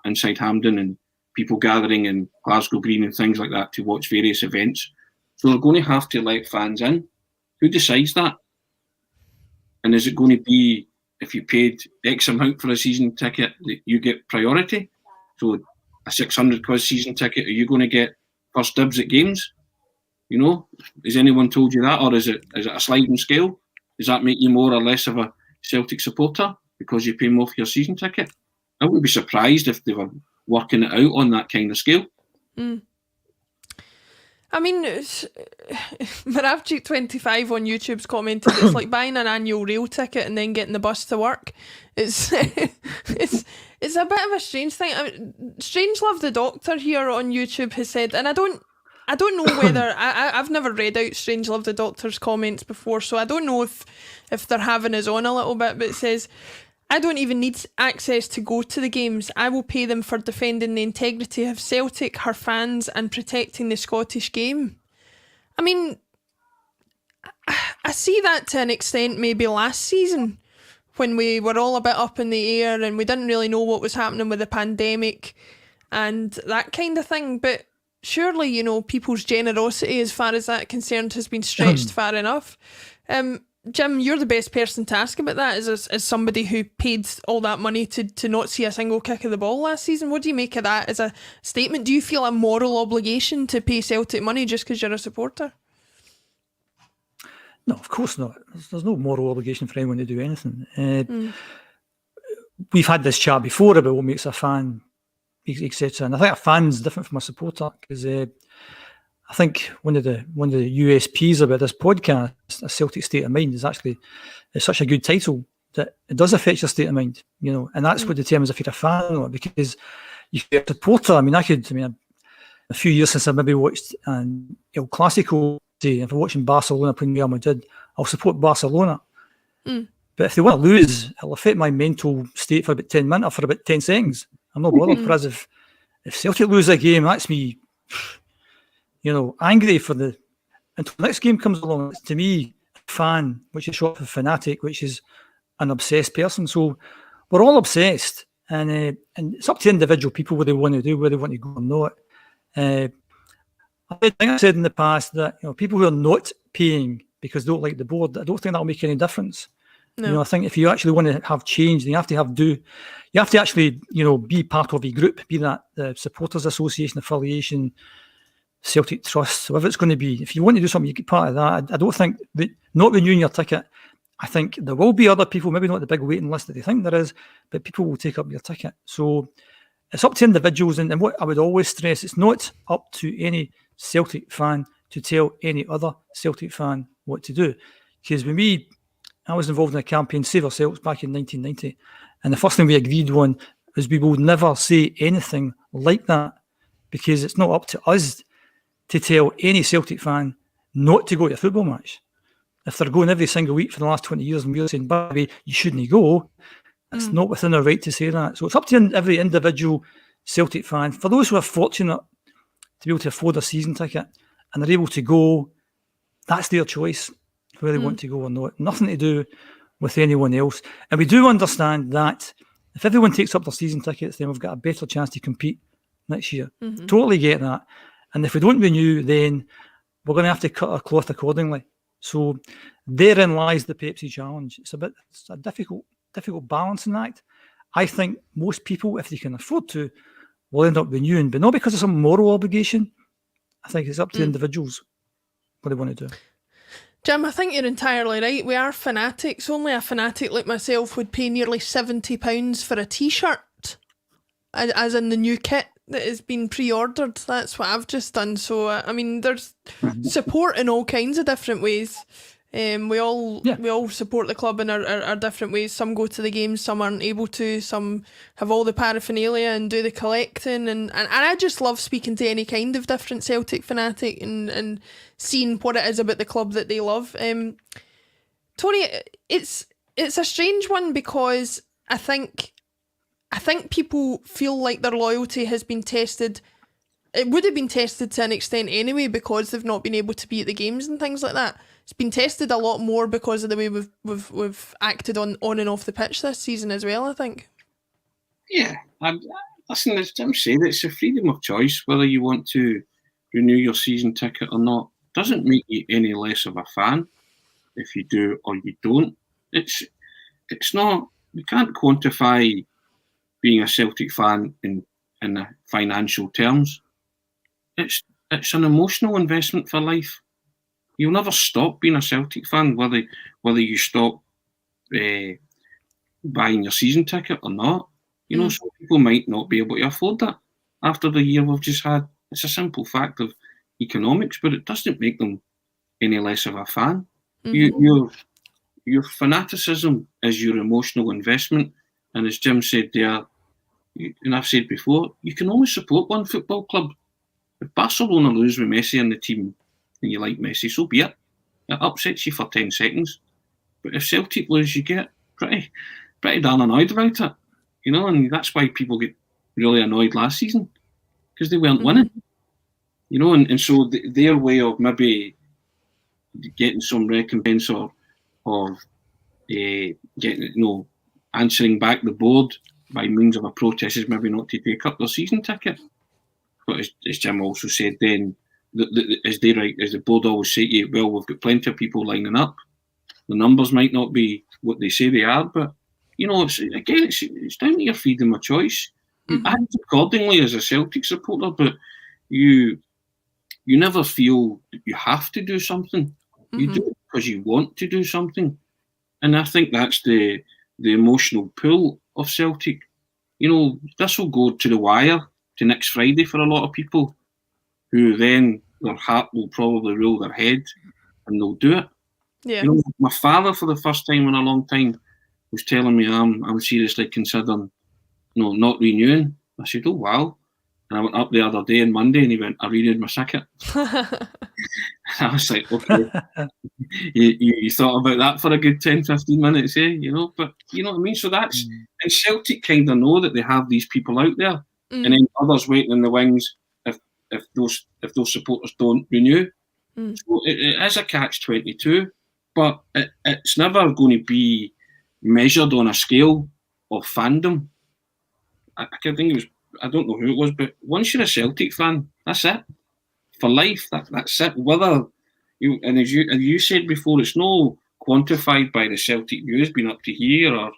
inside Hampden and people gathering in Glasgow Green and things like that to watch various events. So they're going to have to let fans in. Who decides that? And is it going to be, if you paid X amount for a season ticket, that you get priority? So a 600 quid season ticket, are you going to get first dibs at games? You know, has anyone told you that? Or is it a sliding scale? Does that make you more or less of a Celtic supporter because you pay more for your season ticket? I wouldn't be surprised if they were working it out on that kind of scale. I mean, Maravchik25 on YouTube's commented, it's like buying an annual rail ticket and then getting the bus to work. It's it's a bit of a strange thing. I mean, Strangelove the Doctor here on YouTube has said, and I don't know whether I've never read out Strangelove the Doctor's comments before, so I don't know if they're having us on a little bit, but it says, I don't even need access to go to the games. I will pay them for defending the integrity of Celtic, her fans, and protecting the Scottish game. I mean, I I see that to an extent maybe last season when we were all a bit up in the air and we didn't really know what was happening with the pandemic and that kind of thing. But surely, you know, people's generosity as far as that concerned has been stretched far enough. Jim, you're the best person to ask about that as somebody who paid all that money to not see a single kick of the ball last season. What do you make of that as a statement? Do you feel a moral obligation to pay Celtic money just because you're a supporter? No, of course not. There's no moral obligation for anyone to do anything. We've had this chat before about what makes a fan, etc. And I think a fan's different from a supporter because I think one of the USPs about this podcast, A Celtic State of Mind, is actually it's such a good title that it does affect your state of mind, you know, and that's what determines if you're a fan or not. Because you're a supporter. A few years since I maybe watched El Clasico. If I'm watching Barcelona playing Real Madrid, I'll support Barcelona. But if they want to lose, it'll affect my mental state for about 10 minutes or for about 10 seconds. I'm not bothered. Whereas if Celtic lose a game, that's me, you know, angry for until the next game comes along. It's, to me, a fan, which is short for fanatic, which is an obsessed person. So we're all obsessed, and it's up to individual people what they want to do, where they want to go or not. I think I've said in the past that, you know, people who are not paying because they don't like the board, I don't think that'll make any difference. No. You know, I think if you actually want to have change, then you have to actually, you know, be part of a group, be that the Supporters Association affiliation, Celtic Trust, whatever it's going to be. If you want to do something, you get part of that. I don't think that not renewing your ticket. I think there will be other people, maybe not the big waiting list that they think there is, but people will take up your ticket. So it's up to individuals, and what I would always stress, it's not up to any Celtic fan to tell any other Celtic fan what to do. Because I was involved in a campaign, Save Our Celts, back in 1990, and the first thing we agreed on was we will never say anything like that, because it's not up to us to tell any Celtic fan not to go to a football match. If they're going every single week for the last 20 years and we're saying, by the way, you shouldn't go, it's not within our right to say that. So it's up to every individual Celtic fan. For those who are fortunate to be able to afford a season ticket and they're able to go, that's their choice, whether they want to go or not. Nothing to do with anyone else. And we do understand that if everyone takes up their season tickets, then we've got a better chance to compete next year. Totally get that. And if we don't renew, then we're going to have to cut our cloth accordingly. So therein lies the Pepsi challenge. It's a difficult balancing act. I think most people, if they can afford to, will end up renewing, but not because it's a moral obligation. I think it's up to individuals what they want to do. Jim, I think you're entirely right. We are fanatics. Only a fanatic like myself would pay nearly £70 for a T-shirt, as in the new kit that has been pre-ordered. That's what I've just done. So, there's support in all kinds of different ways. We all support the club in our different ways. Some go to the games, some aren't able to, some have all the paraphernalia and do the collecting, and I just love speaking to any kind of different Celtic fanatic and seeing what it is about the club that they love. Tony, it's a strange one because I think people feel like their loyalty has been tested. It would have been tested to an extent anyway because they've not been able to be at the games and things like that. It's been tested a lot more because of the way we've acted on and off the pitch this season as well, I think. Yeah, listen, as Jim said, it's a freedom of choice whether you want to renew your season ticket or not. It doesn't make you any less of a fan if you do or you don't. It's not. We can't quantify being a Celtic fan in financial terms. It's an emotional investment for life. You'll never stop being a Celtic fan, whether you stop buying your season ticket or not. You know, some people might not be able to afford that after the year we've just had. It's a simple fact of economics, but it doesn't make them any less of a fan. Your fanaticism is your emotional investment, and as Jim said there, and I've said before, you can only support one football club. If Barcelona lose with Messi in the team, and you like Messi, so be it. It upsets you for 10 seconds. But if Celtic lose, you get pretty darn annoyed about it. You know, and that's why people get really annoyed last season, because they weren't winning. You know, and so their way of maybe getting some recompense or getting, answering back the board by means of a protest is maybe not to take up their season ticket. But as Jim also said then, as the board always say to you, well, we've got plenty of people lining up. The numbers might not be what they say they are, but it's down to your freedom of choice. You act accordingly as a Celtic supporter, but you never feel that you have to do something. You do it because you want to do something. And I think that's the emotional pull of Celtic. This will go to the wire to next Friday for a lot of people, who then their heart will probably rule their head and they'll do it. Yeah. My father, for the first time in a long time, was telling me I'm seriously considering not renewing. I said, oh wow. And I went up the other day on Monday and he went, I renewed my ticket. I was like, okay. you thought about that for a good 10, 15 minutes, eh? But you know what I mean? So that's, and Celtic kind of know that they have these people out there, and then others waiting in the wings if those supporters don't renew. So it is a catch-22, but it's never going to be measured on a scale of fandom. I think it was, I don't know who it was, but once you're a Celtic fan, that's it. For life, that's it. Whether and as you said before, it's no quantified by the Celtic views being up to here or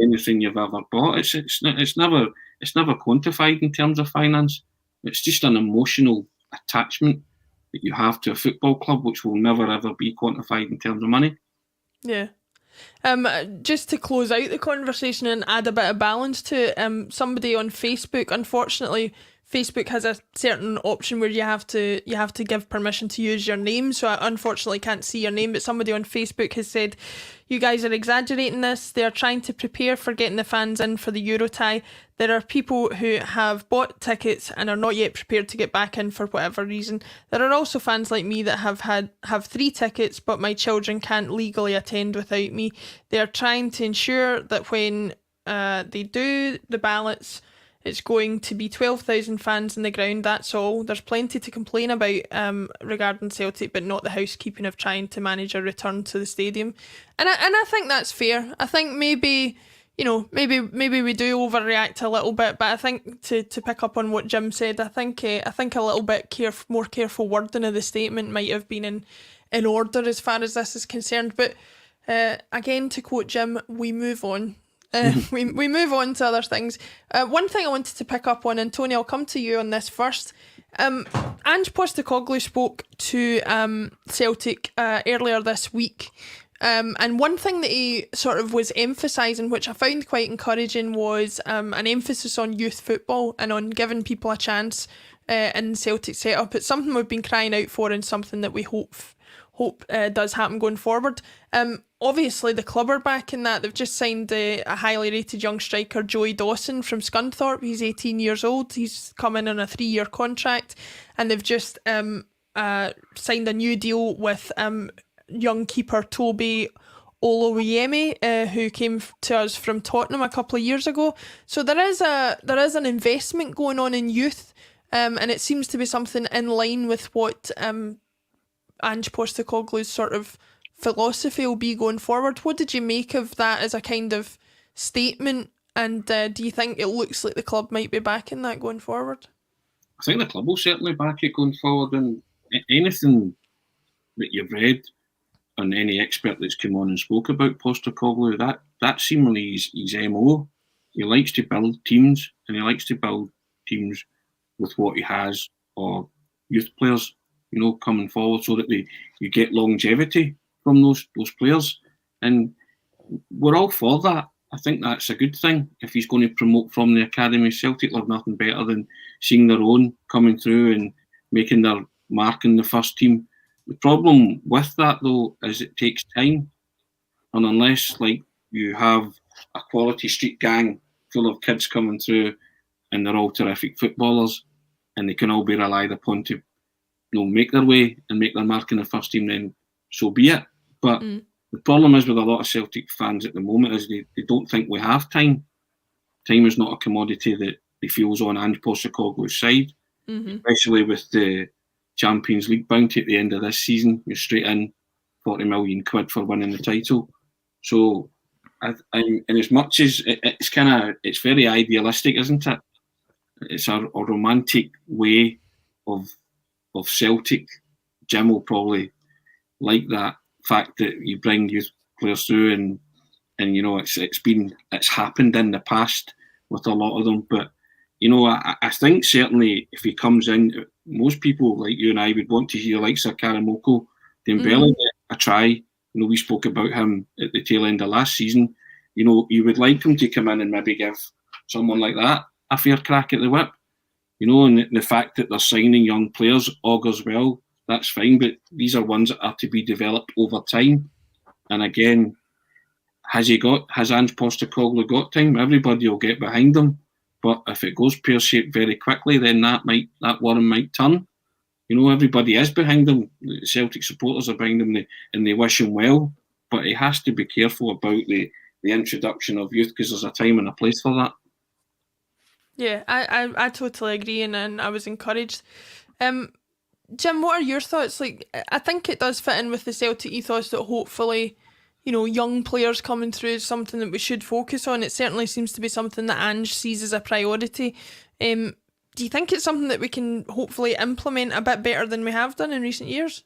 anything you've ever bought. It's never quantified in terms of finance. It's just an emotional attachment that you have to a football club, which will never ever be quantified in terms of money. Yeah. Just to close out the conversation and add a bit of balance to it, somebody on Facebook, unfortunately, Facebook has a certain option where you have to give permission to use your name, so I unfortunately can't see your name, but somebody on Facebook has said, you guys are exaggerating this, they're trying to prepare for getting the fans in for the Euro tie. There are people who have bought tickets and are not yet prepared to get back in for whatever reason. There are also fans like me that have 3 tickets, but my children can't legally attend without me. They are trying to ensure that when they do the ballots, it's going to be 12,000 fans in the ground, that's all. There's plenty to complain about regarding Celtic, but not the housekeeping of trying to manage a return to the stadium. And I think that's fair. I think maybe we do overreact a little bit, but I think to pick up on what Jim said, I think a little bit more careful wording of the statement might have been in order as far as this is concerned. But again, to quote Jim, we move on. We move on to other things. One thing I wanted to pick up on, and Tony, I'll come to you on this first. Ange Postecoglou spoke to Celtic earlier this week, and one thing that he sort of was emphasising, which I found quite encouraging, was an emphasis on youth football and on giving people a chance in the Celtic setup. It's something we've been crying out for and something that we hope does happen going forward. Obviously, the club are back in that. They've just signed a highly rated young striker, Joey Dawson, from Scunthorpe. He's 18 years old. He's come in on a 3-year contract. And they've just signed a new deal with young keeper Toby Oloyemi, who came to us from Tottenham a couple of years ago. So there is an investment going on in youth, and it seems to be something in line with what Ange Postecoglou's sort of philosophy will be going forward. What did you make of that as a kind of statement, and do you think it looks like the club might be backing that going forward? I think the club will certainly back it going forward, and anything that you've read on any expert that's come on and spoke about Postecoglou, that seemingly his MO. He likes to build teams, and he likes to build teams with what he has, or youth players, coming forward, so that you get longevity from those players. And we're all for that. I think that's a good thing. If he's going to promote from the academy, Celtic love nothing better than seeing their own coming through and making their mark in the first team. The problem with that, though, is it takes time. And unless, like, you have a quality street gang full of kids coming through and they're all terrific footballers and they can all be relied upon to make their way and make their mark in the first team, then so be it. But the problem is with a lot of Celtic fans at the moment is they don't think we have time. Time is not a commodity that they feel's on Ange Postecoglou's side, especially with the Champions League bounty at the end of this season. You're straight in £40 million for winning the title. So, and as much as it's very idealistic, isn't it? It's a romantic way of Celtic. Jim will probably like that fact that you bring youth players through, and it's happened in the past with a lot of them. But I think certainly if he comes in, most people like you and I would want to hear like Sir Karamoko Dembele get a try. We spoke about him at the tail end of last season. You would like him to come in and maybe give someone like that a fair crack at the whip. And the fact that they're signing young players augurs well. That's fine, but these are ones that are to be developed over time. And again, has Ange Postecoglou got time? Everybody will get behind him. But if it goes pear-shaped very quickly, then that worm might turn. Everybody is behind him. The Celtic supporters are behind him, and they wish him well. But he has to be careful about the introduction of youth, because there's a time and a place for that. Yeah, I totally agree, and I was encouraged. Jim, what are your thoughts? I think it does fit in with the Celtic ethos that hopefully, young players coming through is something that we should focus on. It certainly seems to be something that Ange sees as a priority. Do you think it's something that we can hopefully implement a bit better than we have done in recent years?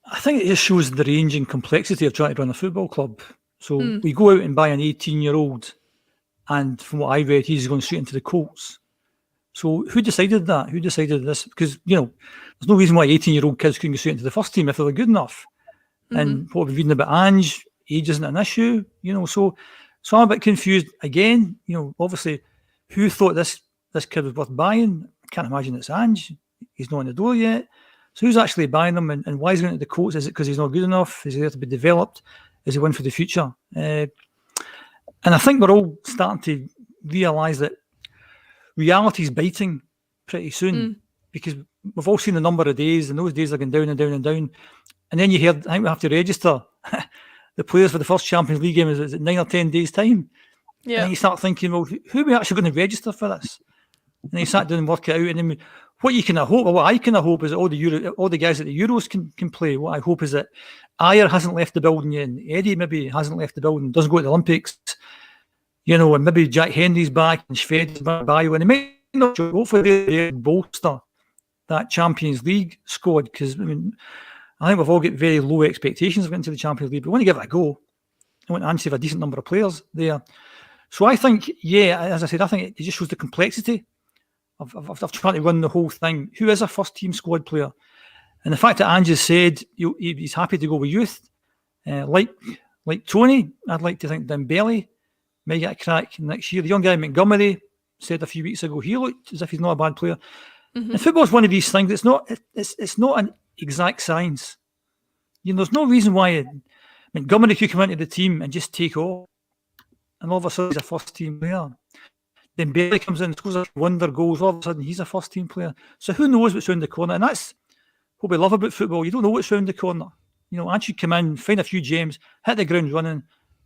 I think it just shows the range and complexity of trying to run a football club. So we go out and buy an 18-year-old, and from what I read, he's going straight into the Colts. So who decided that? Who decided this? Because, there's no reason why 18-year-old kids couldn't go straight into the first team if they were good enough. And what we're reading about Ange, age isn't an issue, So I'm a bit confused. Again, obviously, who thought this kid was worth buying? I can't imagine it's Ange. He's not in the door yet. So who's actually buying him, and why is he going to the Colts? Is it because he's not good enough? Is he there to be developed? Is he one for the future? And I think we're all starting to realise that reality's biting pretty soon, because we've all seen the number of days, and those days are going down and down and down. And then you hear, I think we have to register the players for the first Champions League game is 9 or 10 days' time. Yeah. And then you start thinking, well, who are we actually going to register for this? And then you start doing work it out. And then what I kind of hope is that all the guys at the Euros can play. What I hope is that Ayer hasn't left the building yet, and Eddie maybe hasn't left the building, doesn't go to the Olympics. And maybe Jack Henry's back and Shved's back by you. And they may not hopefully they bolster that Champions League squad, because I think we've all got very low expectations of getting to the Champions League, but we want to give it a go. I want Ange to have a decent number of players there. So I think, as I said, I think it just shows the complexity of trying to run the whole thing. Who is a first-team squad player? And the fact that Ange has said he's happy to go with youth, like Tony, I'd like to think Dembele may get a crack next year. The young guy Montgomery said a few weeks ago he looked as if he's not a bad player. And football's one of these things. It's not an exact science. There's no reason why Montgomery could come into the team and just take off, and all of a sudden he's a first team player. Then Bailey comes in, scores a wonder goals, all of a sudden he's a first team player. So who knows what's round the corner? And that's what we love about football. You don't know what's round the corner. Ange should come in, find a few gems, hit the ground running,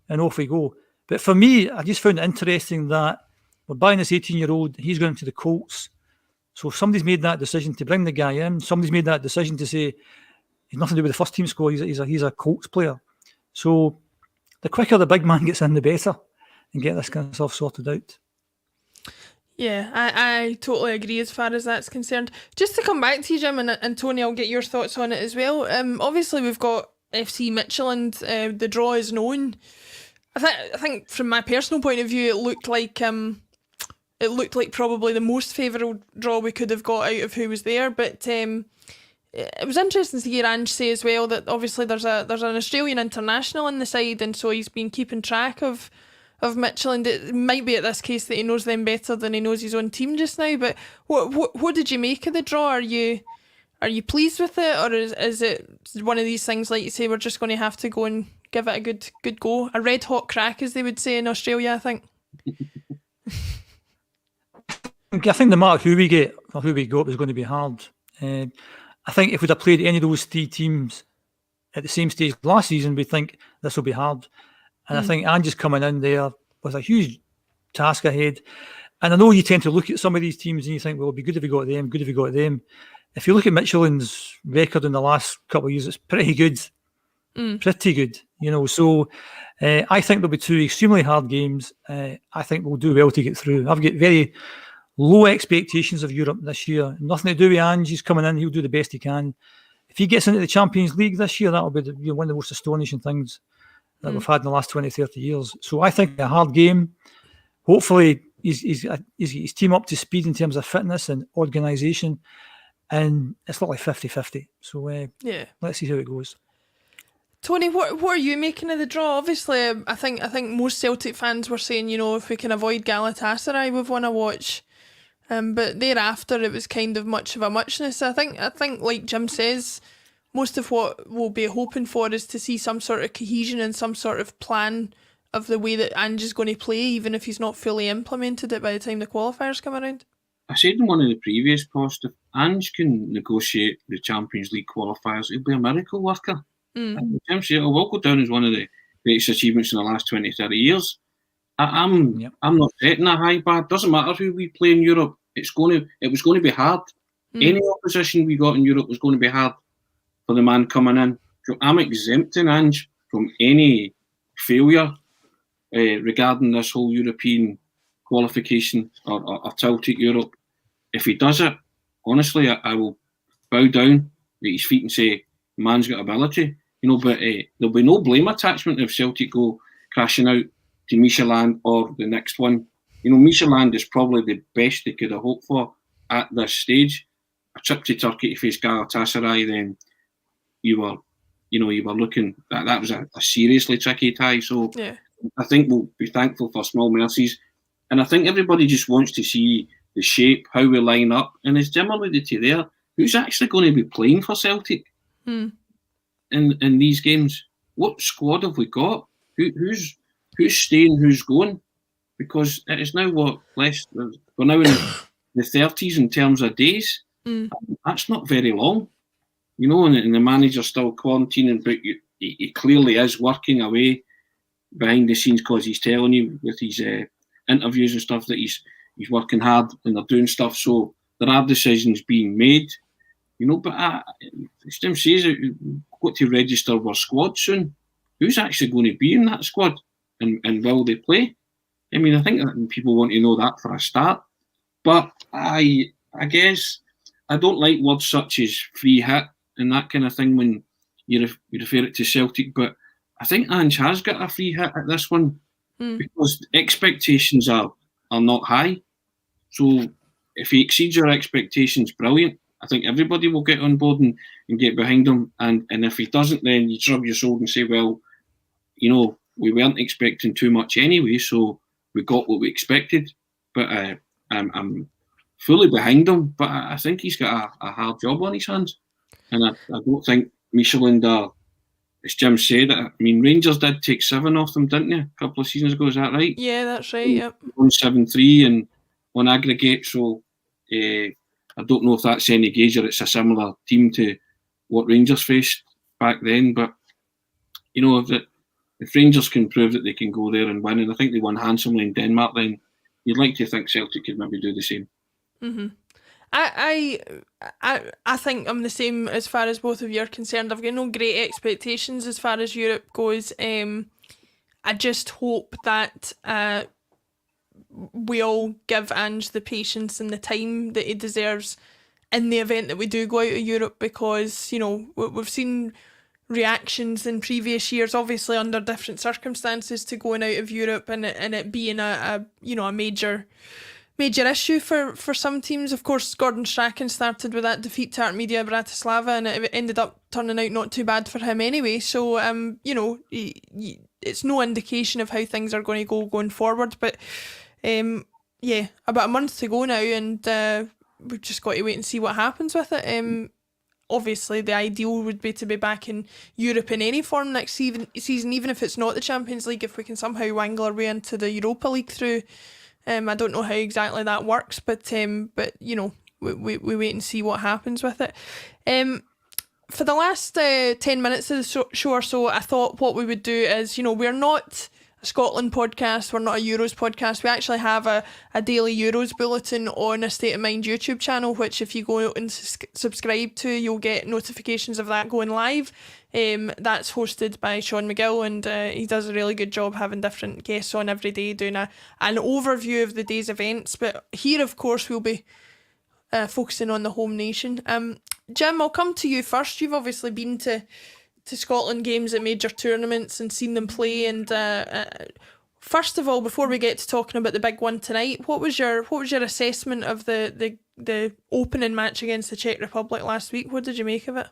and off we go. But for me, I just found it interesting that we're buying this 18-year-old, he's going to the Colts. So somebody's made that decision to bring the guy in. Somebody's made that decision to say he's nothing to do with the first team squad. He's a Colts player. So the quicker the big man gets in, the better, and get this kind of stuff sorted out. Yeah, I totally agree as far as that's concerned. Just to come back to you, Jim, and Tony, I'll get your thoughts on it as well. Obviously, we've got FC Midtjylland. The draw is known. I think from my personal point of view, it looked like probably the most favourable draw we could have got out of who was there. But it was interesting to hear Ange say as well that obviously there's an Australian international in the side, and so he's been keeping track of Midtjylland. It might be at this case that he knows them better than he knows his own team just now. But what did you make of the draw? Are you pleased with it, or is it one of these things like you say we're just going to have to go and give it a good go, a red hot crack as they would say in Australia? I think. I think no matter who we get or who we got is going to be hard. I think if we'd have played any of those three teams at the same stage last season, we'd think this will be hard. And I think Ange's coming in there with a huge task ahead. And I know you tend to look at some of these teams and you think, well, it'd be good if we got them, good if we got them. If you look at Michelin's record in the last couple of years, it's pretty good. Pretty good, So I think there'll be 2 extremely hard games. I think we'll do well to get through. I've got very low expectations of Europe this year. Nothing to do with Ange. He's coming in. He'll do the best he can. If he gets into the Champions League this year, that'll be one of the most astonishing things that we've had in the last 20, 30 years. So I think a hard game. Hopefully, he's his team up to speed in terms of fitness and organisation. And it's like 50-50. So let's see how it goes. Tony, what are you making of the draw? Obviously, I think most Celtic fans were saying, if we can avoid Galatasaray, we've won a watch. But thereafter, it was kind of much of a muchness. I think, like Jim says, most of what we'll be hoping for is to see some sort of cohesion and some sort of plan of the way that Ange is going to play, even if he's not fully implemented it by the time the qualifiers come around. I said in one of the previous posts, if Ange can negotiate the Champions League qualifiers, he'll be a miracle worker. Jim said it will go down as one of the greatest achievements in the last 20, 30 years. I'm not setting a high bar. It doesn't matter who we play in Europe. It was going to be hard. Any opposition we got in Europe was going to be hard for the man coming in. So I'm exempting Ange from any failure regarding this whole European qualification or Celtic Europe. If he does it, honestly, I will bow down at his feet and say, man's got ability. But there'll be no blame attachment if Celtic go crashing out to Michelin or the next one. Michelin is probably the best they could have hoped for at this stage. A trip to Turkey to face Galatasaray, then you were looking that was a seriously tricky tie. So I think we'll be thankful for small mercies, and I think everybody just wants to see the shape, how we line up, and as Jim alluded to there, who's actually going to be playing for Celtic in these games? What squad have we got? Who's staying? Who's going? Because it is now we're now in the 30s in terms of days. That's not very long, and the manager's still quarantining, but he clearly is working away behind the scenes because he's telling you with his interviews and stuff that he's working hard and they're doing stuff. So there are decisions being made, but as Jim says, we've got to register our squad soon. Who's actually going to be in that squad and will they play? I mean, I think that people want to know that for a start. But I guess I don't like words such as free hit and that kind of thing when you refer it to Celtic. But I think Ange has got a free hit at this one because expectations are not high. So if he exceeds your expectations, brilliant. I think everybody will get on board and get behind him. And if he doesn't, then you shrug your shoulder and say, well, we weren't expecting too much anyway, so we got what we expected. But I'm fully behind him. But I think he's got a hard job on his hands. And I don't think Michelin are, as Jim said, I mean, Rangers did take 7 off them, didn't they? A couple of seasons ago, is that right? Yeah, that's right, yep. 1-7-3 and on aggregate, so I don't know if that's any gauge or it's a similar team to what Rangers faced back then, but if Rangers can prove that they can go there and win, and I think they won handsomely in Denmark, then you'd like to think Celtic could maybe do the same. I think I'm the same as far as both of you are concerned. I've got no great expectations as far as Europe goes. I just hope that we all give Ange the patience and the time that he deserves in the event that we do go out of Europe, because we've seen reactions in previous years, obviously under different circumstances, to going out of Europe and it being a major issue for some teams. Of course, Gordon Strachan started with that defeat to Artmedia Bratislava, and it ended up turning out not too bad for him anyway. So it's no indication of how things are going to go going forward. But about a month to go now, and we've just got to wait and see what happens with it. Obviously, the ideal would be to be back in Europe in any form next season, even if it's not the Champions League, if we can somehow wangle our way into the Europa League through. I don't know how exactly that works, but we wait and see what happens with it. For the last 10 minutes of the show or so, I thought what we would do is, we're not Scotland podcast. We're not a Euros podcast. We actually have a daily Euros bulletin on a State of Mind YouTube channel, which if you go and subscribe to, you'll get notifications of that going live. That's hosted by Sean McGill, and he does a really good job having different guests on every day, doing an overview of the day's events. But here, of course, we'll be focusing on the home nation. Jim, I'll come to you first. You've obviously been to Scotland games at major tournaments and seen them play, and first of all, before we get to talking about the big one tonight, what was your assessment of the opening match against the Czech Republic last week? What did you make of it?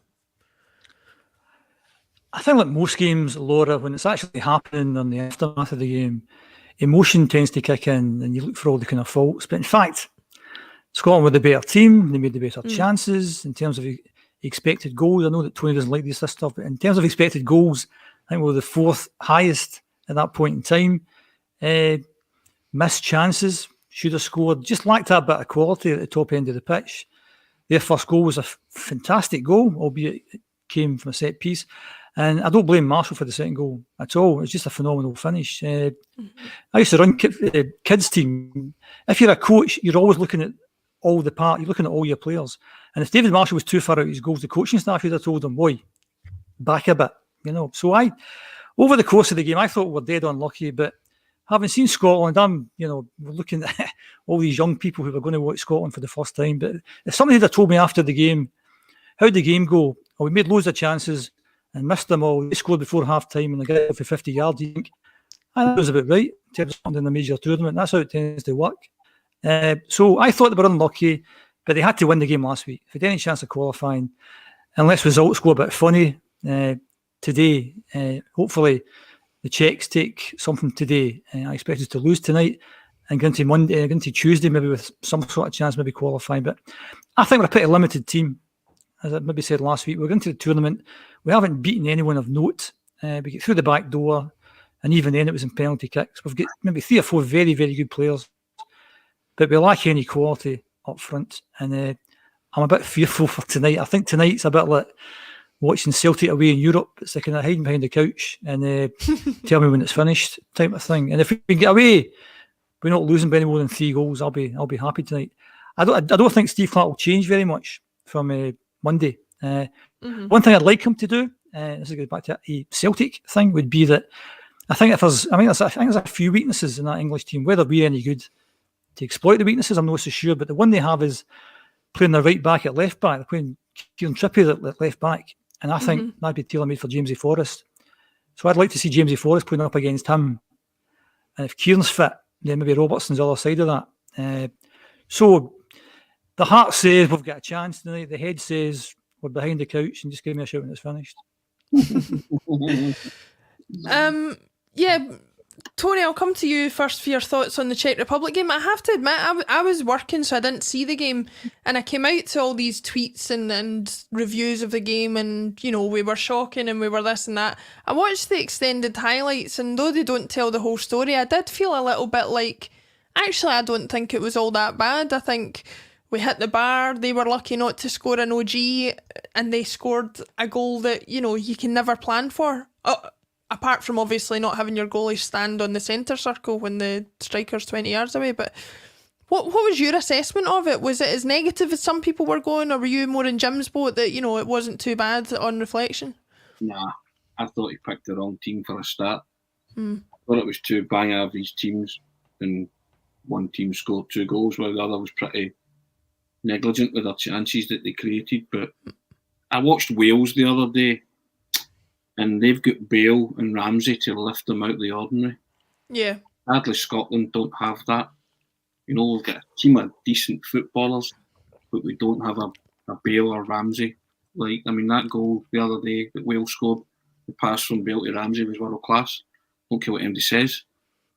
I think like most games, Laura, when it's actually happening on the aftermath of the game, emotion tends to kick in and you look for all the kind of faults. But in fact, Scotland were the better team. They made the better chances in terms of expected goals. I know that Tony doesn't like this stuff, but in terms of expected goals, I think we were the fourth highest at that point in time. Missed chances, should have scored, just lacked that bit of quality at the top end of the pitch. Their first goal was a fantastic goal, albeit it came from a set piece. And I don't blame Marshall for the second goal at all. It's just a phenomenal finish. I used to run kids team. If you're a coach, you're always looking at all the part. You're looking at all your players. And if David Marshall was too far out his goals, the coaching staff would have told him, boy, back a bit. So over the course of the game, I thought we were dead unlucky. But having seen Scotland, we're looking at all these young people who were going to watch Scotland for the first time. But if somebody had told me after the game, how'd the game go? Oh, we made loads of chances and missed them all. They scored before half-time and they got for 50 yards. You think, I think that was about right in terms of in a major tournament. That's how it tends to work. So I thought they were unlucky, but they had to win the game last week. If they had any chance of qualifying, unless results go a bit funny today, hopefully the Czechs take something today. I expect us to lose tonight and go into Monday, go into Tuesday, maybe with some sort of chance, maybe qualifying. But I think we're a pretty limited team. As I maybe said last week, we're going to the tournament. We haven't beaten anyone of note. We get through the back door, and even then it was in penalty kicks. We've got maybe 3 or 4 very, very good players, but we lack any quality up front. And I'm a bit fearful for tonight. I think tonight's a bit like watching Celtic away in Europe. It's like kind of hiding behind the couch and tell me when it's finished type of thing. And if we can get away, we're not losing by any more than 3 goals. I'll be happy tonight. I don't think Steve Clarke will change very much from Monday. One thing I'd like him to do, this goes back to a Celtic thing, would be that I think there's a few weaknesses in that English team. Whether we're any good to exploit the weaknesses, I'm not so sure. But the one they have is playing their right back at left back. They're playing Kieran Trippier at left back, and I think that'd be tailor-made for Jamesy Forrest. So I'd like to see Jamesy Forrest playing up against him. And if Kieran's fit, then maybe Robertson's the other side of that. So the heart says we've got a chance tonight. The head says we're behind the couch and just give me a shout when it's finished. Tony, I'll come to you first for your thoughts on the Czech Republic game. I have to admit, I was working, so I didn't see the game, and I came out to all these tweets and reviews of the game, and we were shocking and we were this and that. I watched the extended highlights, and though they don't tell the whole story, I did feel a little bit like, actually, I don't think it was all that bad. I think we hit the bar. They were lucky not to score an OG, and they scored a goal that, you can never plan for. Apart from obviously not having your goalie stand on the centre circle when the striker's 20 yards away. But what was your assessment of it? Was it as negative as some people were going, or were you more in Jim's boat that, it wasn't too bad on reflection? Nah, I thought he picked the wrong team for a start. I thought it was 2 bang average teams, and one team scored 2 goals while the other was pretty negligent with their chances that they created. But I watched Wales the other day, and they've got Bale and Ramsey to lift them out of the ordinary. Yeah. Sadly, Scotland don't have that. We've got a team of decent footballers, but we don't have a Bale or Ramsey. That goal the other day that Wales scored, the pass from Bale to Ramsey was world class. Don't care what anybody says.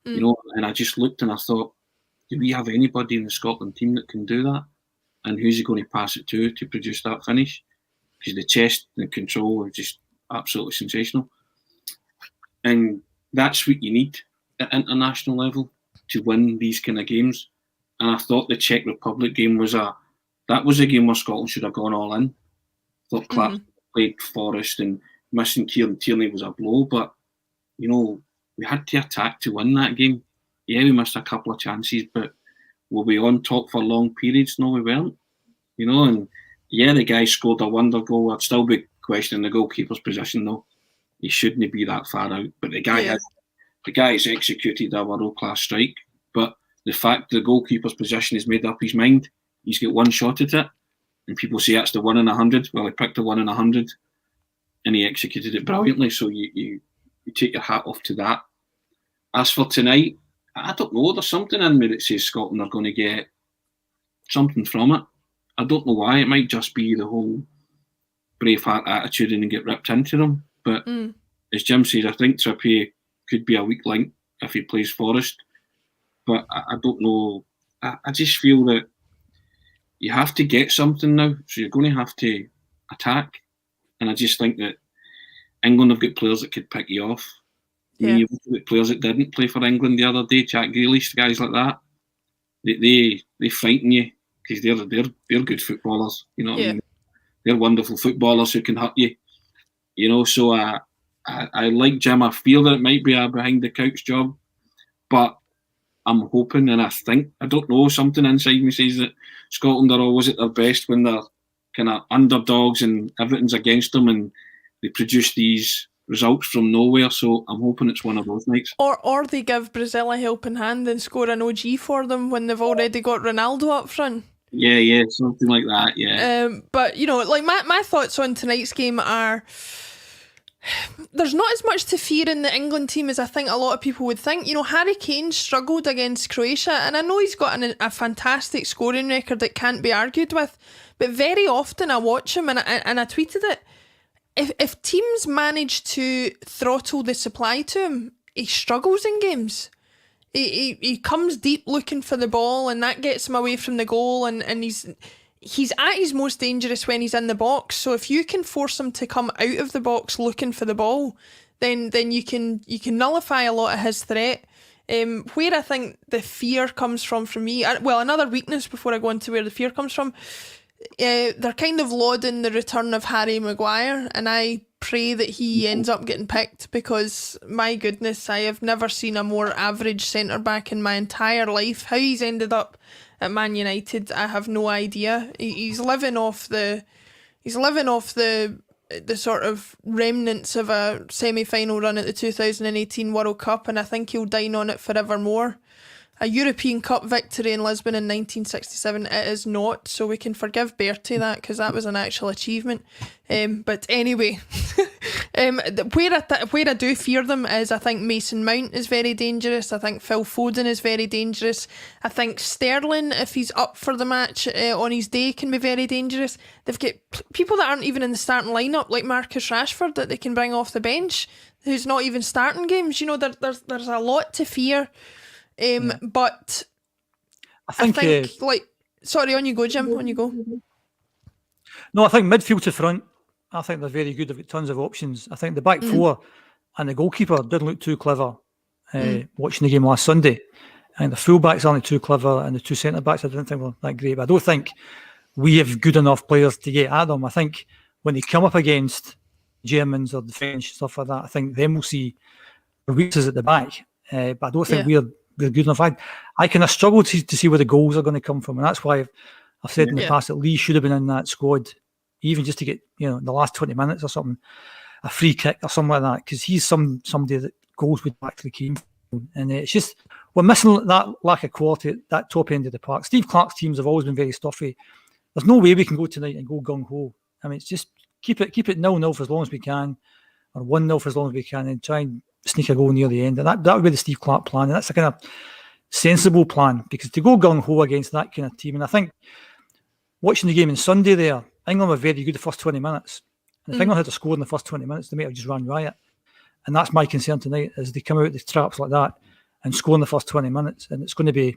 And I just looked and I thought, do we have anybody in the Scotland team that can do that? And who's he going to pass it to produce that finish? Because the chest and the control are just absolutely sensational. And that's what you need at international level to win these kind of games. And I thought the Czech Republic game was a game where Scotland should have gone all in. I thought Clarke played Forrest, and missing Kieran Tierney was a blow. But, we had to attack to win that game. Yeah, we missed a couple of chances, but were we on top for long periods? No, we weren't. And yeah, the guy scored a wonder goal. I'd still be questioning the goalkeeper's position, though. He shouldn't be that far out. But the guy has executed a world-class strike. But the fact the goalkeeper's position has made up his mind, he's got one shot at it, and people say that's the 1 in 100. Well, he picked the 1 in 100, and he executed it brilliantly. So you take your hat off to that. As for tonight, I don't know. There's something in me that says Scotland are going to get something from it. I don't know why. It might just be the whole Braveheart attitude and get ripped into them. But as Jim says, I think Trippier could be a weak link if he plays Forest. But I don't know. I just feel that you have to get something now. So you're going to have to attack. And I just think that England have got players that could pick you off. Yeah. You've got players that didn't play for England the other day, Jack Grealish, guys like that. They frighten you because they're good footballers. You know what I mean? They're wonderful footballers who can hurt you. So I like Jim. I feel that it might be a behind the couch job, but I'm hoping and I don't know, something inside me says that Scotland are always at their best when they're kind of underdogs and everything's against them and they produce these results from nowhere. So I'm hoping it's one of those nights. Or they give Brazil a helping hand and score an OG for them when they've already got Ronaldo up front. Yeah, something like that, yeah. But, my thoughts on tonight's game are there's not as much to fear in the England team as I think a lot of people would think. Harry Kane struggled against Croatia, and I know he's got a fantastic scoring record that can't be argued with, but very often I watch him and I tweeted it. If teams manage to throttle the supply to him, he struggles in games. He comes deep looking for the ball, and that gets him away from the goal, and he's at his most dangerous when he's in the box. So if you can force him to come out of the box looking for the ball, then you can nullify a lot of his threat. Where I think the fear comes from for me, another weakness before I go into where the fear comes from, they're kind of lauding the return of Harry Maguire, and I pray that he ends up getting picked because, my goodness, I have never seen a more average centre-back in my entire life. How he's ended up at Man United, I have no idea. He's living off the sort of remnants of a semi-final run at the 2018 World Cup, and I think he'll dine on it forevermore. A European Cup victory in Lisbon in 1967, it is not, so we can forgive Bertie that because that was an actual achievement. But anyway, where I do fear them is I think Mason Mount is very dangerous. I think Phil Foden is very dangerous. I think Sterling, if he's up for the match on his day, can be very dangerous. They've got people that aren't even in the starting lineup, like Marcus Rashford, that they can bring off the bench, who's not even starting games. There's a lot to fear. But I think sorry, on you go, Jim, on you go. No, I think midfield to front, I think they're very good. They've got tons of options. I think the back four and the goalkeeper didn't look too clever watching the game last Sunday. I think the full-backs aren't too clever, and the two centre-backs I didn't think were that great. But I don't think we have good enough players to get at them. I think when they come up against Germans or the French, stuff like that, I think them will see the weaknesses at the back. But I don't think we're good enough. I kind of struggle to see where the goals are going to come from, and that's why I've said in the past that Lee should have been in that squad, even just to get the last 20 minutes or something, a free kick or something like that, because he's somebody that goals would actually came from, and it's just we're missing that lack of quality at that top end of the park. Steve Clarke's teams have always been very stuffy. There's no way we can go tonight and go gung ho. I mean, it's just keep it 0-0 for as long as we can, or 1-0 for as long as we can, and try and sneak a goal near the end. And that would be the Steve Clarke plan. And that's a kind of sensible plan, because to go gung-ho against that kind of team, and I think watching the game on Sunday there, England were very good the first 20 minutes. And if England had to score in the first 20 minutes, they might have just run riot. And that's my concern tonight, is they come out the traps like that and score in the first 20 minutes. And it's going to be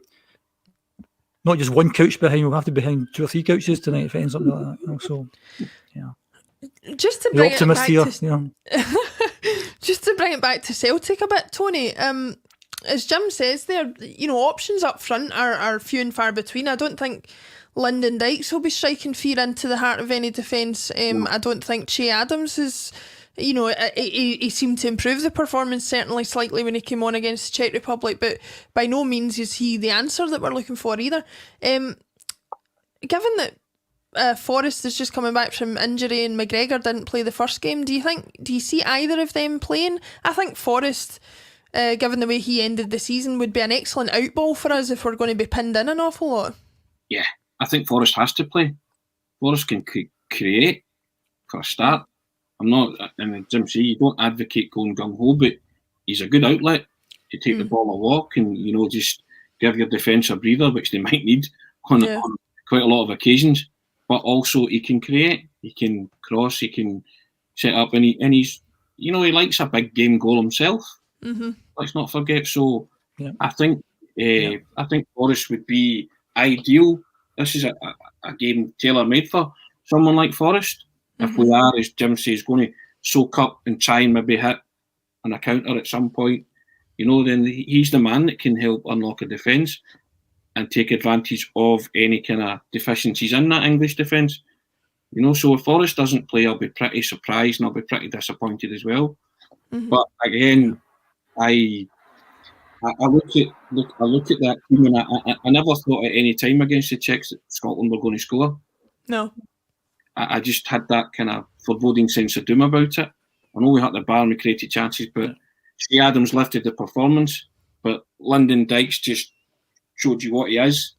not just one couch behind, we'll have to be behind 2 or 3 couches tonight if it ends up like that. So, yeah. Just to bring it back here, just to bring it back to Celtic a bit, Tony, as Jim says there, options up front are few and far between. I don't think Lyndon Dykes will be striking fear into the heart of any defence. I don't think Che Adams is you know, he seemed to improve the performance certainly slightly when he came on against the Czech Republic, but by no means is he the answer that we're looking for either. Given that Forrest is just coming back from injury and McGregor didn't play the first game, do you see either of them playing? I think Forrest, given the way he ended the season, would be an excellent outball for us if we're going to be pinned in an awful lot. Yeah, I think Forrest has to play. Forrest can create for a start. I'm not, and Jim say, you don't advocate going gung-ho, but he's a good outlet to take the ball a walk and, you know, just give your defence a breather, which they might need on quite a lot of occasions. But also he can create, he can cross, he can set up, and he's, you know, he likes a big game goal himself. Let's not forget. So I think Forrest would be ideal. This is a game tailor-made for someone like Forrest. If we are, as Jim says, going to soak up and try and maybe hit on a counter at some point, you know, then he's the man that can help unlock a defence and take advantage of any kind of deficiencies in that English defence. You know, so if Forrest doesn't play, I'll be pretty surprised and I'll be pretty disappointed as well. But again, I look at that team, and I never thought at any time against the Czechs that Scotland were going to score. No. I just had that kind of foreboding sense of doom about it. I know we had the bar and we created chances, but Shea Adams lifted the performance. But Lyndon Dykes just showed you what he is.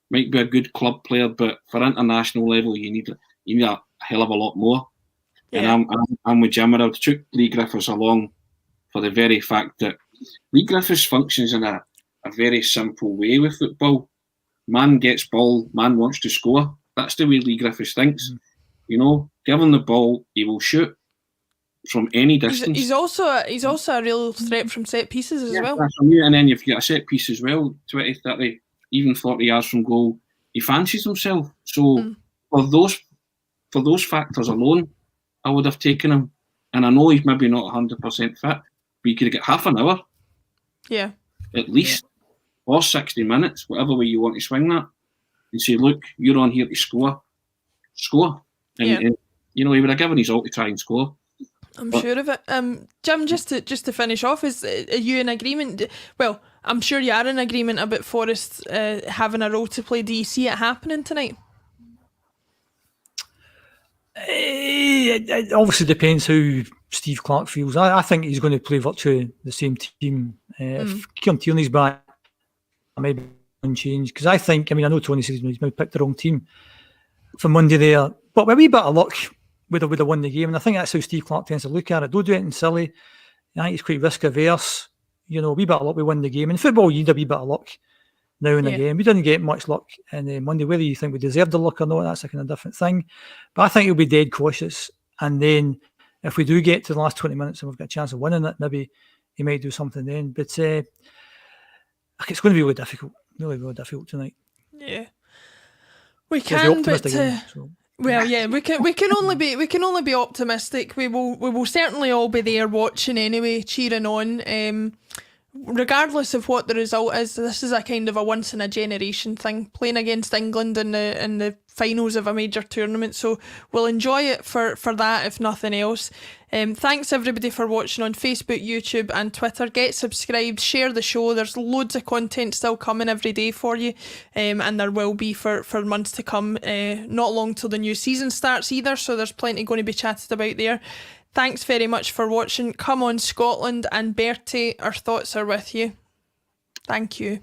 Might be a good club player, but for international level, you need a hell of a lot more. Yeah. And I'm with Jim. I took Lee Griffiths along for the very fact that Lee Griffiths functions in a very simple way with football. Man gets ball, man wants to score. That's the way Lee Griffiths thinks. You know, give him the ball, he will shoot from any distance. He's also a real threat from set pieces as well. And then if you get a set piece as well, 20, 30, even 40 yards from goal, he fancies himself. So for those factors alone, I would have taken him. And I know he's maybe not 100% fit, but you could get half an hour. Yeah. At least. Or 60 minutes, whatever way you want to swing that. And say, look, you're on here to score. Score. And you know, he would have given his all to try and score. I'm sure of it. Jim, just to finish off, are you in agreement? Well, I'm sure you are in agreement about Forrest having a role to play. Do you see it happening tonight? It obviously depends how Steve Clarke feels. I think he's going to play virtually the same team. If Kieran Tierney's back, I might be unchanged. Because I know Tony says he's maybe picked the wrong team for Monday there. But with a wee bit of luck, would have won the game. And I think that's how Steve Clarke tends to look at it. Don't do anything silly. I think he's quite risk averse. You know, a wee bit of luck, we win the game. In football, you need a wee bit of luck now and again. We didn't get much luck in Monday. Whether you think we deserved the luck or not, that's a kind of different thing. But I think he'll be dead cautious. And then if we do get to the last 20 minutes and we've got a chance of winning it, maybe he might do something then. But it's going to be really difficult tonight. Yeah. We can, but well, yeah, we can only be optimistic. We will certainly all be there watching anyway, cheering on. Regardless of what the result is, this is a kind of a once in a generation thing, playing against England in the finals of a major tournament. So we'll enjoy it for that, if nothing else. Thanks everybody for watching on Facebook, YouTube and Twitter. Get subscribed, share the show. There's loads of content still coming every day for you, and there will be for months to come. Not long till the new season starts either, so there's plenty going to be chatted about there. Thanks very much for watching. Come on Scotland, and Bertie, our thoughts are with you. Thank you.